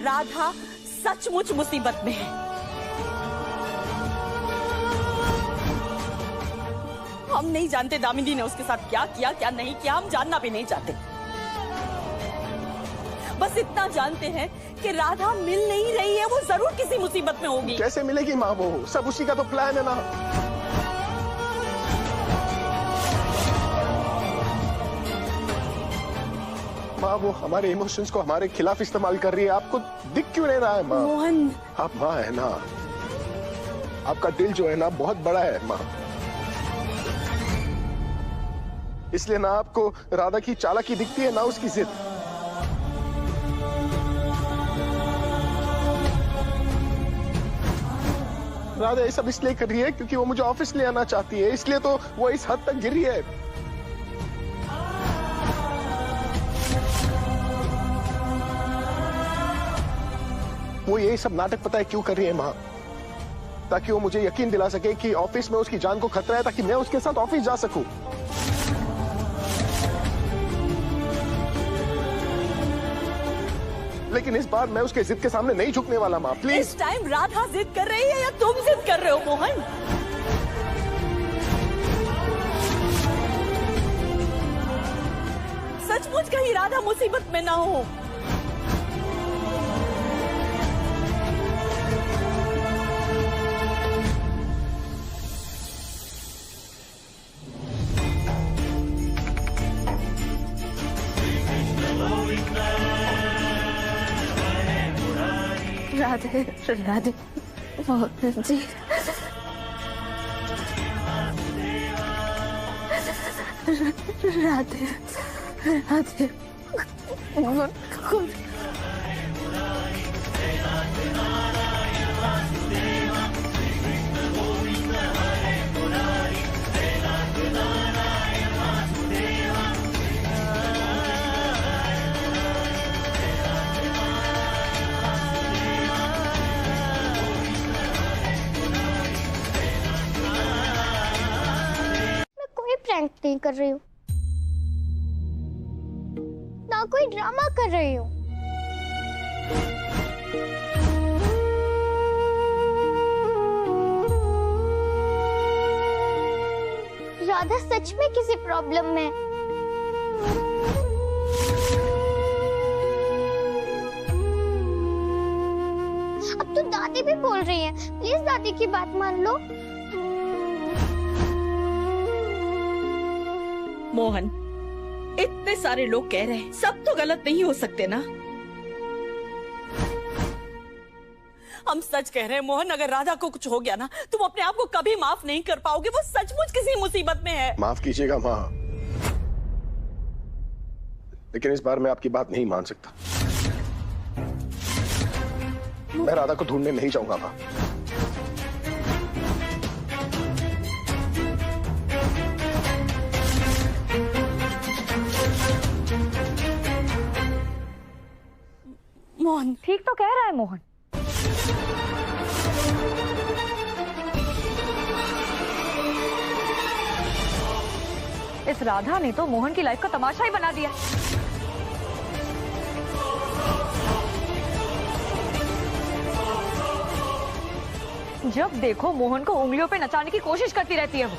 राधा सचमुच मुसीबत में है। हम नहीं जानते दामिनी ने उसके साथ क्या किया क्या नहीं किया, हम जानना भी नहीं चाहते। बस इतना जानते हैं कि राधा मिल नहीं रही है, वो जरूर किसी मुसीबत में होगी। कैसे मिलेगी माँ? वो सब उसी का तो प्लान है ना। माँ, वो हमारे इमोशंस को हमारे खिलाफ इस्तेमाल कर रही है। आपको दिख क्यों नहीं रहा है माँ? मोहन, आप माँ है ना, आपका दिल जो है ना बहुत बड़ा है माँ, इसलिए ना आपको राधा की चालाकी दिखती है ना उसकी जिद। राधा ये सब इसलिए कर रही है क्योंकि वो मुझे ऑफिस ले आना चाहती है, इसलिए तो वो इस हद तक गिर रही है। वो ये सब नाटक पता है क्यों कर रही है माँ? ताकि वो मुझे यकीन दिला सके कि ऑफिस में उसकी जान को खतरा है, ताकि मैं उसके साथ ऑफिस जा सकूं। लेकिन इस बार मैं उसके जिद के सामने नहीं झुकने वाला माँ, प्लीज। इस टाइम राधा जिद कर रही है या तुम जिद कर रहे हो मोहन? सचमुच कहीं राधा मुसीबत में ना हो। राधे राधे मोहन जी, राधे राधे प्रैंक नहीं कर रही हूँ, ना कोई ड्रामा कर रही हूँ। राधा सच में किसी प्रॉब्लम में। अब तो दादी भी बोल रही है, प्लीज दादी की बात मान लो। मोहन, इतने सारे लोग कह रहे हैं, सब तो गलत नहीं हो सकते ना। हम सच कह रहे हैं मोहन, अगर राधा को कुछ हो गया ना, तुम अपने आप को कभी माफ नहीं कर पाओगे। वो सचमुच किसी मुसीबत में है। माफ कीजिएगा माँ, लेकिन इस बार मैं आपकी बात नहीं मान सकता। मैं राधा को ढूंढने नहीं जाऊंगा माँ। मोहन ठीक तो कह रहा है मोहन। इस राधा ने तो मोहन की लाइफ का तमाशा ही बना दिया। जब देखो मोहन को उंगलियों पे नचाने की कोशिश करती रहती है वो।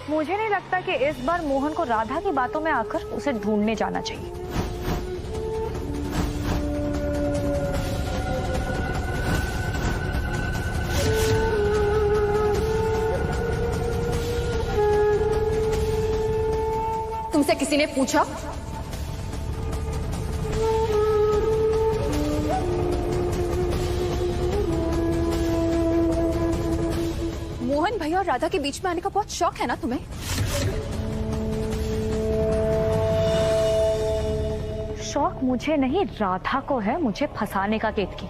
मुझे नहीं लगता कि इस बार मोहन को राधा की बातों में आकर उसे ढूंढने जाना चाहिए। तुमसे किसी ने पूछा? मोहन भैया और राधा के बीच में आने का बहुत शौक है ना तुम्हें? शौक मुझे नहीं, राधा को है मुझे फंसाने का केतकी।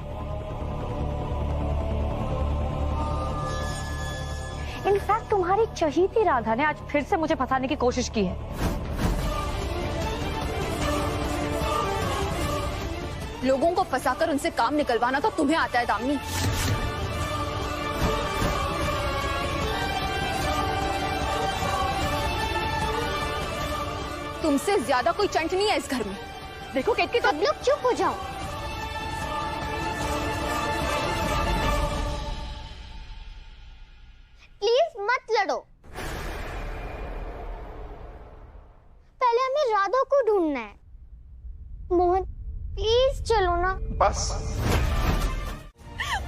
इनफैक्ट तुम्हारी चहीती राधा ने आज फिर से मुझे फंसाने की कोशिश की है। लोगों को फंसाकर उनसे काम निकलवाना तो तुम्हें आता है दामिनी। तुमसे ज्यादा कोई चंट नहीं है इस घर में। देखो केतकी, सब लोग चुप हो जाओ। प्लीज मत लड़ो। पहले हमें राधा को ढूंढना है। मोहन प्लीज चलो ना। बस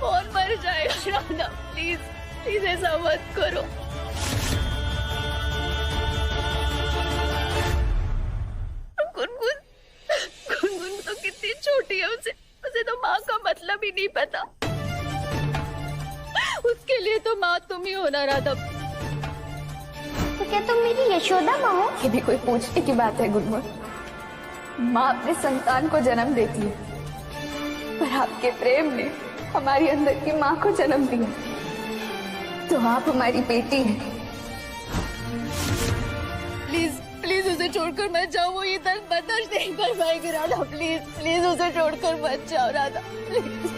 मोहन मर जाएगा। राधा प्लीज प्लीज ऐसा मत करो। गुनगुन तो कितनी छोटी है, उसे तो माँ का मतलब ही नहीं पता। उसके लिए तो माँ तुम ही हो ना राधा। तो क्या तुम मेरी यशोदा माँ हो? ये भी कोई पूछने की बात है गुनगुन? माँ अपने संतान को जन्म देती है, पर आपके प्रेम ने हमारी अंदर की माँ को जन्म दिया। तो आप हमारी बेटी हैं। प्लीज प्लीज उसे छोड़कर मत जाओ, वो ये दर्द बर्दाश्त नहीं कर पाएगी राधा। प्लीज प्लीज उसे छोड़कर मत जाओ राधा, प्लीज।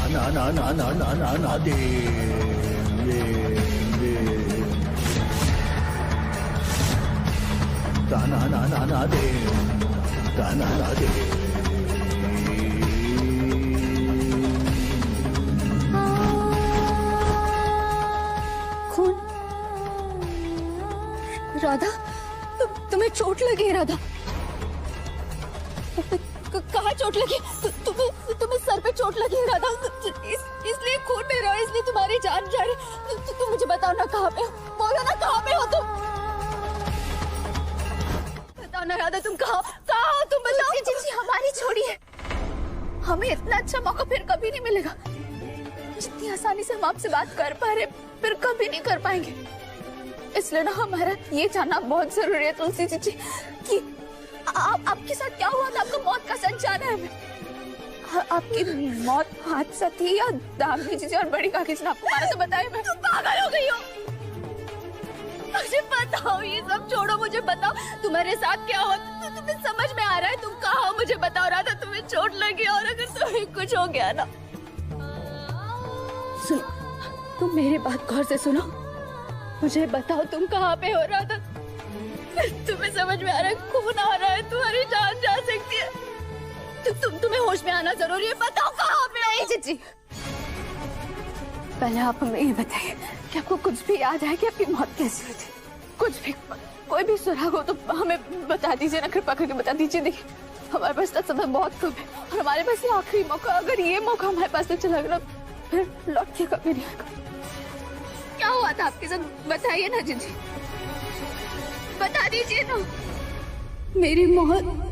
ना ना ना ना ना ना ना दे ना ना ना ना दे ना ना दे। कौन? राधा, तुम्हें चोट लगी है राधा? कहाँ चोट लगी? तुम्हें सर पे चोट लगी है राधा, इसलिए खून बह रहा है, इसलिए तुम्हारी जान जा रही। तुम मुझे बताओ ना कहाँ पे हो, बोलो ना कहाँ पे हो तुम, बताओ ना राधा, तुम कहाँ हो तुम बताओ। जी हमारी छोड़िए, हमें इतना अच्छा मौका फिर कभी नहीं मिलेगा। जितनी आसानी से हम आपसे बात कर पा रहे फिर कभी नहीं कर पाएंगे। इसलिए ना हमारा ये जानना बहुत जरूरी है तुलसी जी कि आपके साथ क्या हुआ था? आपको मौत का सच जाना है हमें। आपकी मौत हादसा थी या दामिनी जी और बड़ी काकी ने आपको मारा? तो बताइए। मैं तुम पागल हो गई हो, मुझे बताओ, ये सब छोड़ो, मुझे बताओ तुम्हारे साथ क्या हुआ? तुम्हें समझ में आ रहा है? तुम कहाँ हो मुझे बताओ राधा, तुम्हें चोट लगी और अगर तुम्हें कुछ हो गया ना। सुनो, तुम मेरी बात गौर से सुनो, मुझे बताओ तुम कहाँ पे हो राधा? तुम्हें समझ में आ रहा है? खून आ रहा है, तुम्हारी जान जा सकती है। तुम्हें होश में आना जरूरी है, बताओ कहाँ पे? नहीं जीजी, पहले आप हमें ये बताइए कि आपको कुछ भी याद है कि आपकी मौत कैसे हुई थी? कुछ भी, कोई भी सुराग हो तो हमें बता दीजिए ना, कृपा करके बता दीजिए। देखिए हमारे पास तो समय बहुत कम है और हमारे पास ये आखिरी मौका, अगर ये मौका हमारे पास से चला गया फिर लौट के कभी नहीं आएगा। क्या हुआ था आपके साथ? बताइए ना जीजी, बता दीजिए ना। मेरी मौत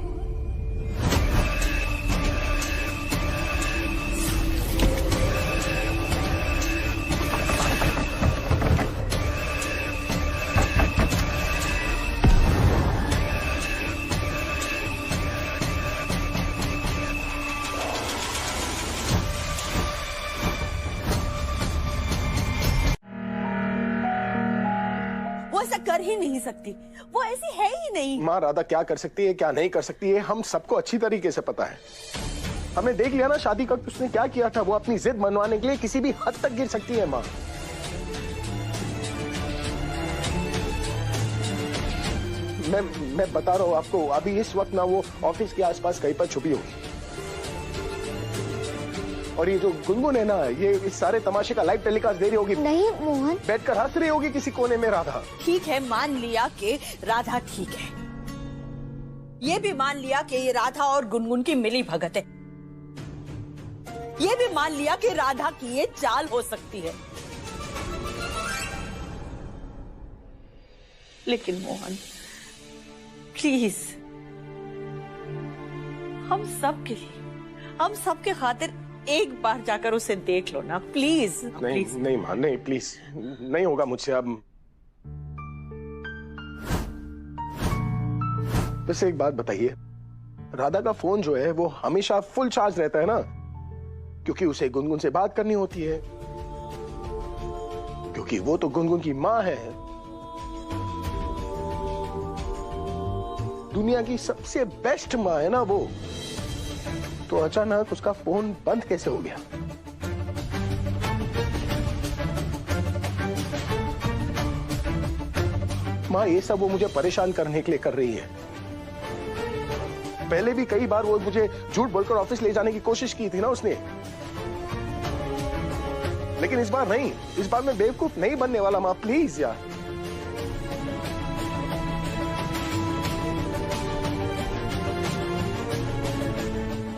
ऐसा कर ही नहीं सकती, वो ऐसी है ही नहीं। माँ राधा क्या कर सकती है क्या नहीं कर सकती है हम सबको अच्छी तरीके से पता है। हमने देख लिया ना शादी का उसने क्या किया था। वो अपनी जिद मनवाने के लिए किसी भी हद तक गिर सकती है। माँ मैं बता रहा हूँ आपको, अभी इस वक्त ना वो ऑफिस के आसपास कहीं पर छुपी होगी और ये जो गुनगुन है ना, ये इस सारे तमाशे का लाइव टेलीकास्ट दे रही होगी। नहीं मोहन, बैठकर हंस रही होगी किसी कोने में राधा। ठीक है, मान लिया कि राधा ठीक है, ये भी मान लिया कि ये राधा और गुनगुन की मिली भगत है, ये भी मान लिया कि राधा की ये चाल हो सकती है। लेकिन मोहन प्लीज, हम सब के लिए, हम सब के खातिर एक बार जाकर उसे देख लो ना प्लीज। नहीं नहीं मां, नहीं प्लीज, नहीं होगा मुझसे अब। वैसे एक बात बताइए, राधा का फोन जो है वो हमेशा फुल चार्ज रहता है ना? क्योंकि उसे गुनगुन से बात करनी होती है, क्योंकि वो तो गुनगुन की मां है, दुनिया की सबसे बेस्ट मां है ना वो। तो अचानक उसका फोन बंद कैसे हो गया? मां ये सब वो मुझे परेशान करने के लिए कर रही है। पहले भी कई बार वो मुझे झूठ बोलकर ऑफिस ले जाने की कोशिश की थी ना उसने, लेकिन इस बार नहीं, इस बार मैं बेवकूफ नहीं बनने वाला। मां प्लीज यार।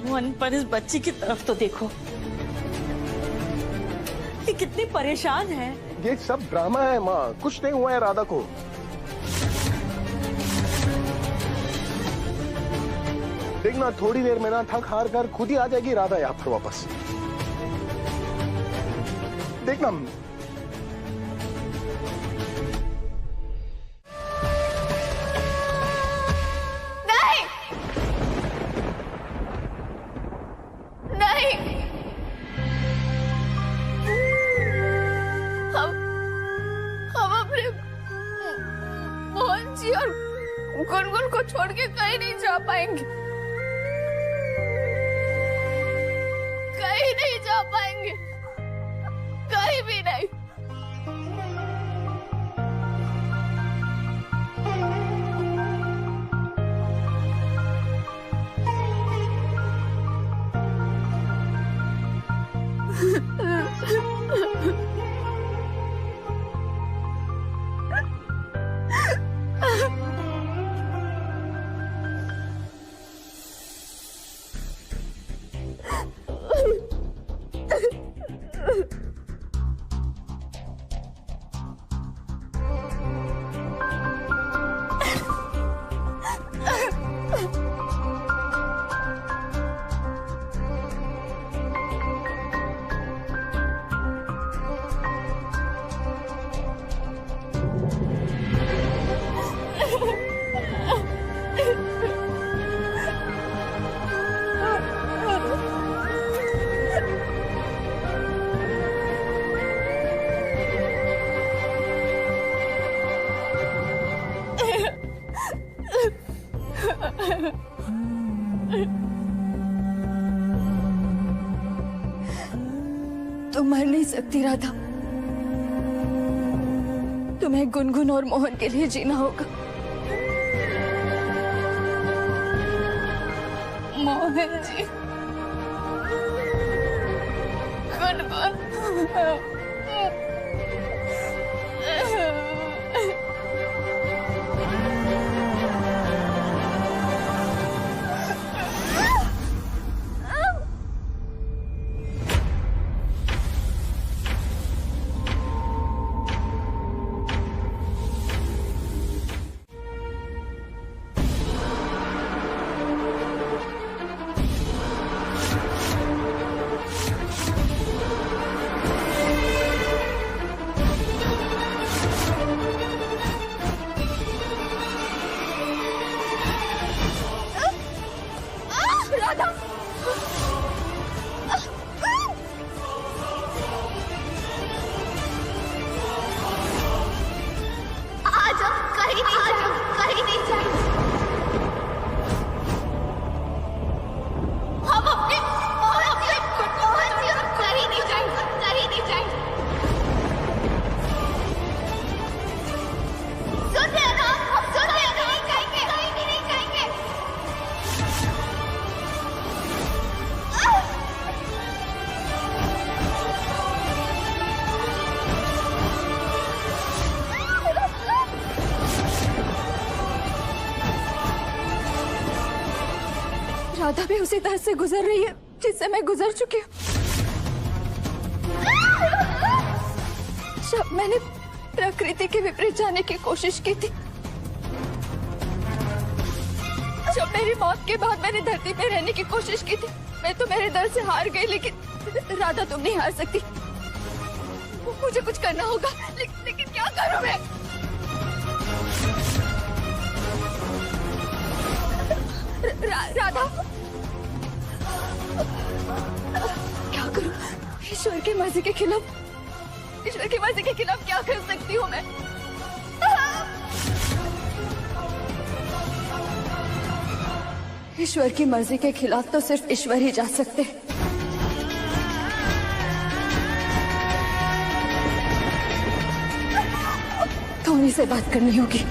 मोहन, पर इस बच्ची की तरफ तो देखो, ये कितनी परेशान है। ये सब ड्रामा है माँ, कुछ नहीं हुआ है राधा को। देखना थोड़ी देर में ना थक हार कर खुद ही आ जाएगी राधा यहाँ पर वापस। देखना। नहीं नहीं, हम अपने मोहन जी और गुनगुन को छोड़ के कहीं नहीं जा पाएंगे, कहीं नहीं जा पाएंगे, कहीं भी नहीं। तुम मर नहीं सकती राधा, तुम्हें गुनगुन और मोहन के लिए जीना होगा। मोहन जी, गुनगुन, राधा भी उसी तरह से गुजर रही है जिससे मैं गुजर चुकी हूँ। जब मैंने प्रकृति के विपरीत जाने की कोशिश की थी, जब मेरी मौत के बाद मैंने धरती पे रहने की कोशिश की थी, मैं तो मेरे दर्द से हार गई, लेकिन राधा तुम नहीं हार सकती। मुझे कुछ करना होगा, लेकिन क्या करूं मैं? राधा, क्या करूं? ईश्वर की मर्जी के खिलाफ, ईश्वर की मर्जी के खिलाफ क्या कर सकती हूँ मैं? ईश्वर की मर्जी के खिलाफ तो सिर्फ ईश्वर ही जा सकते हैं। तो उन्हीं से बात करनी होगी।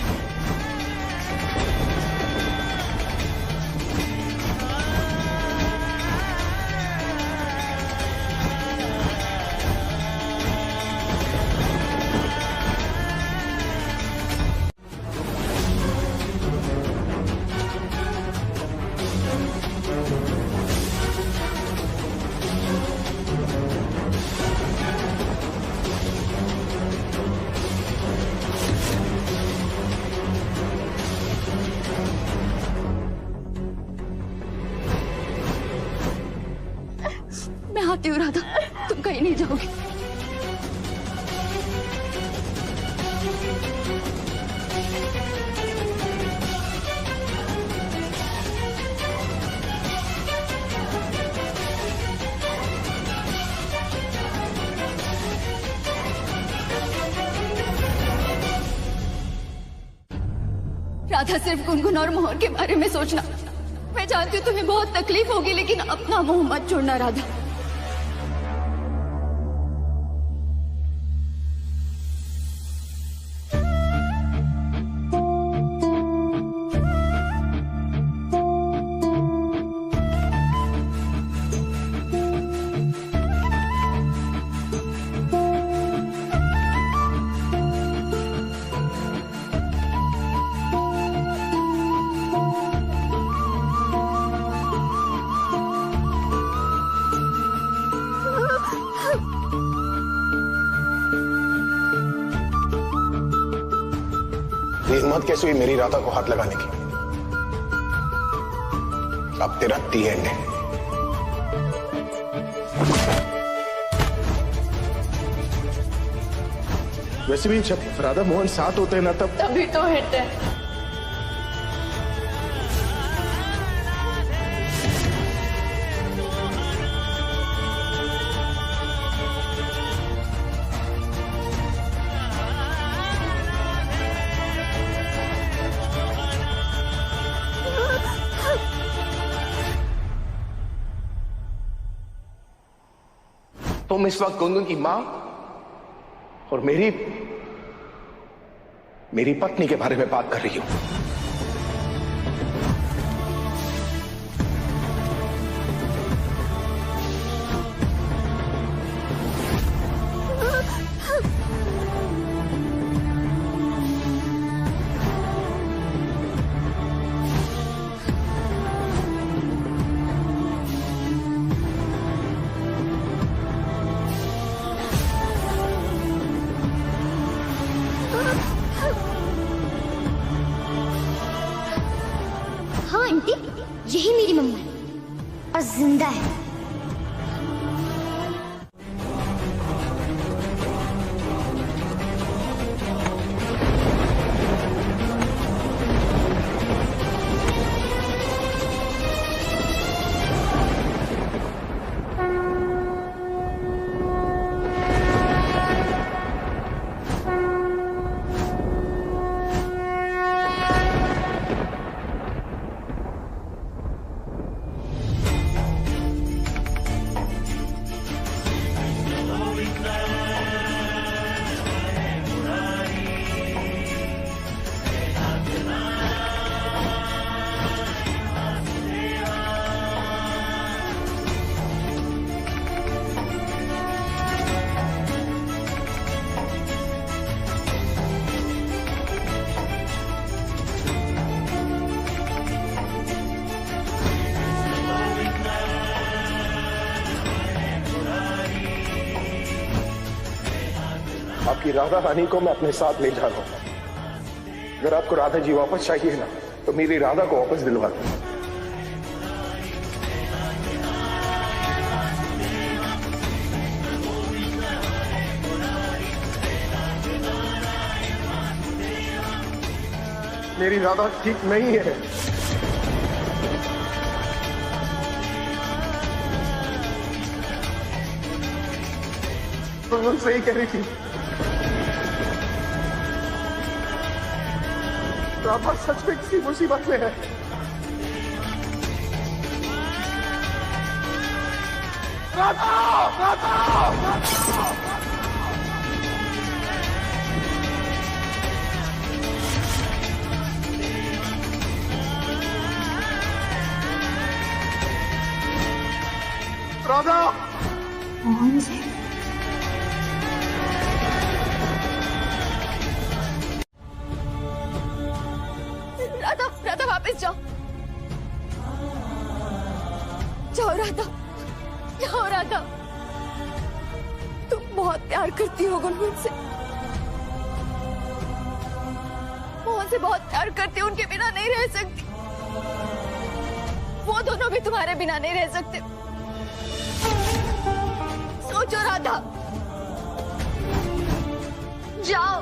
मैं आती हूँ राधा, तुम कहीं नहीं जाओगी। राधा सिर्फ गुनगुन और मोहन के बारे में सोचना। मैं जानती हूँ तुम्हें बहुत तकलीफ होगी, लेकिन अपना मुंह मत छोड़ना राधा। हिम्मत कैसे हुई मेरी राधा को हाथ लगाने की? अब तेरा दी एंड है। वैसे भी जब राधा मोहन साथ होते हैं ना तभी तो हिट है। तुम इस वक्त गुनगुन की मां और मेरी पत्नी के बारे में बात कर रही हो। हाँ आंटी, यही मेरी मम्मा है और जिंदा है। आपकी राधा रानी को मैं अपने साथ ले जा रहा हूं। अगर आपको राधा जी वापस चाहिए ना, तो मेरी राधा को वापस दिलवा दो। मेरी राधा ठीक नहीं है। तो सही कह रही थी। राधा सच में किसी मुसीबत में है। राधा, राधा, राधा। राधा मोहन जी, राधा, राधा वापस जाओ, जाओ राधा, जाओ राधा। तुम बहुत प्यार करती हो गुनगुन से, मोहन से बहुत प्यार करती हो, उनके बिना नहीं रह सकती। वो दोनों भी तुम्हारे बिना नहीं रह सकते। सोचो राधा, जाओ,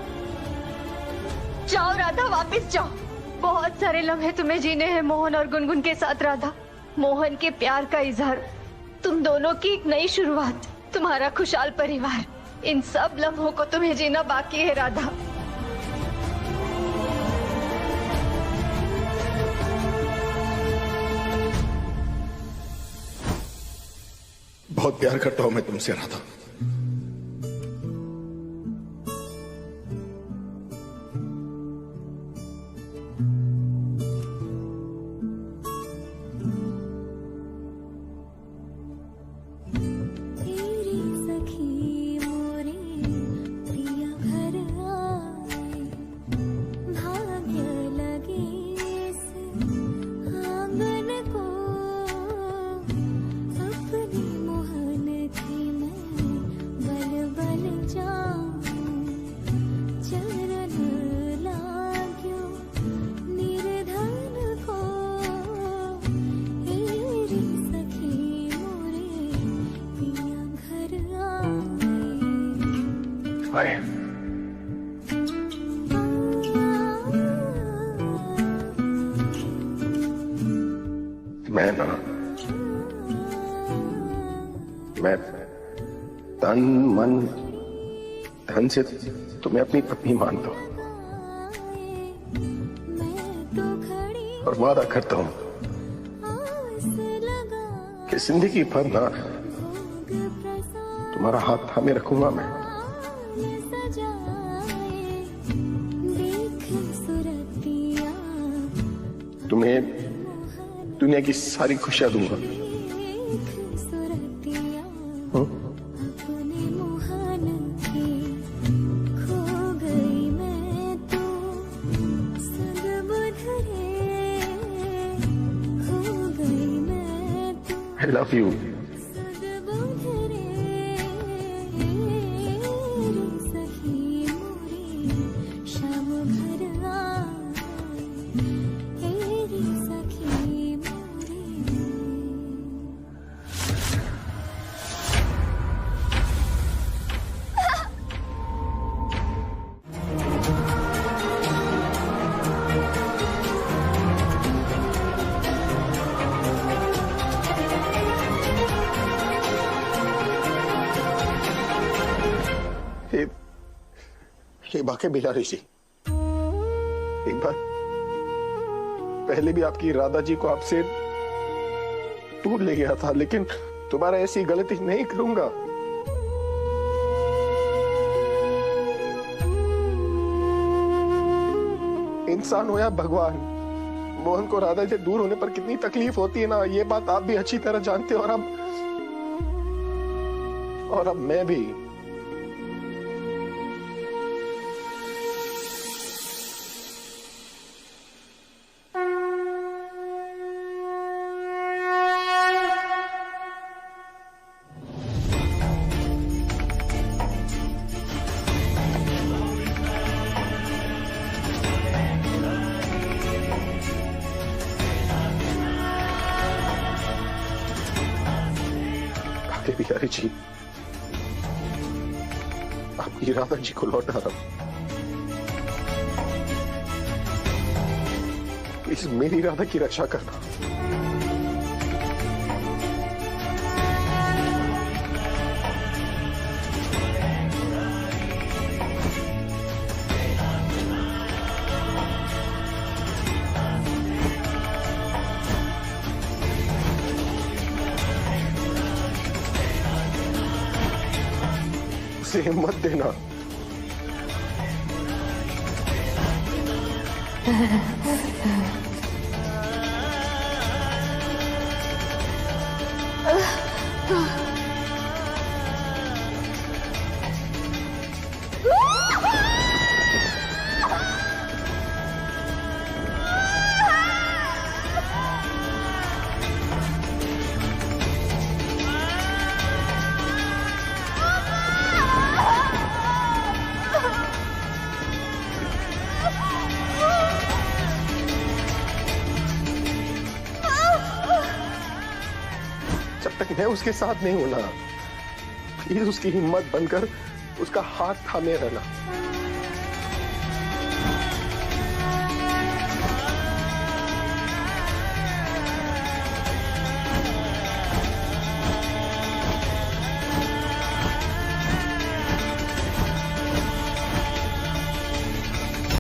जाओ राधा, वापस जाओ। बहुत सारे लम्हे तुम्हें जीने हैं मोहन और गुनगुन के साथ राधा। मोहन के प्यार का इजहार, तुम दोनों की एक नई शुरुआत, तुम्हारा खुशहाल परिवार, इन सब लम्हों को तुम्हें जीना बाकी है राधा। बहुत प्यार करता हूं मैं तुमसे राधा। आए। मैं तन मन धन से तुम्हें अपनी पत्नी मानता हूं और वादा करता हूं कि जिंदगी भर ना तुम्हारा हाथ थामे रखूंगा मैं। तुम्हें दुनिया की सारी खुशियां दूंगा। I love you. ये बाकी बिलारी जी, एक बार पहले भी आपकी राधा जी को आपसे दूर ले गया था, लेकिन दोबारा ऐसी गलती नहीं करूंगा। इंसान हो या भगवान, मोहन को राधा से दूर होने पर कितनी तकलीफ होती है ना, ये बात आप भी अच्छी तरह जानते हो। और अब मैं भी। बिहारी जी, आपकी राधा जी को लौटा रहा हूं। प्लीज मेरी राधा की रक्षा करना। हिम्मत देना। जब तक मैं उसके साथ नहीं हूं ना, प्लीज उसकी हिम्मत बनकर उसका हाथ थामे रहना।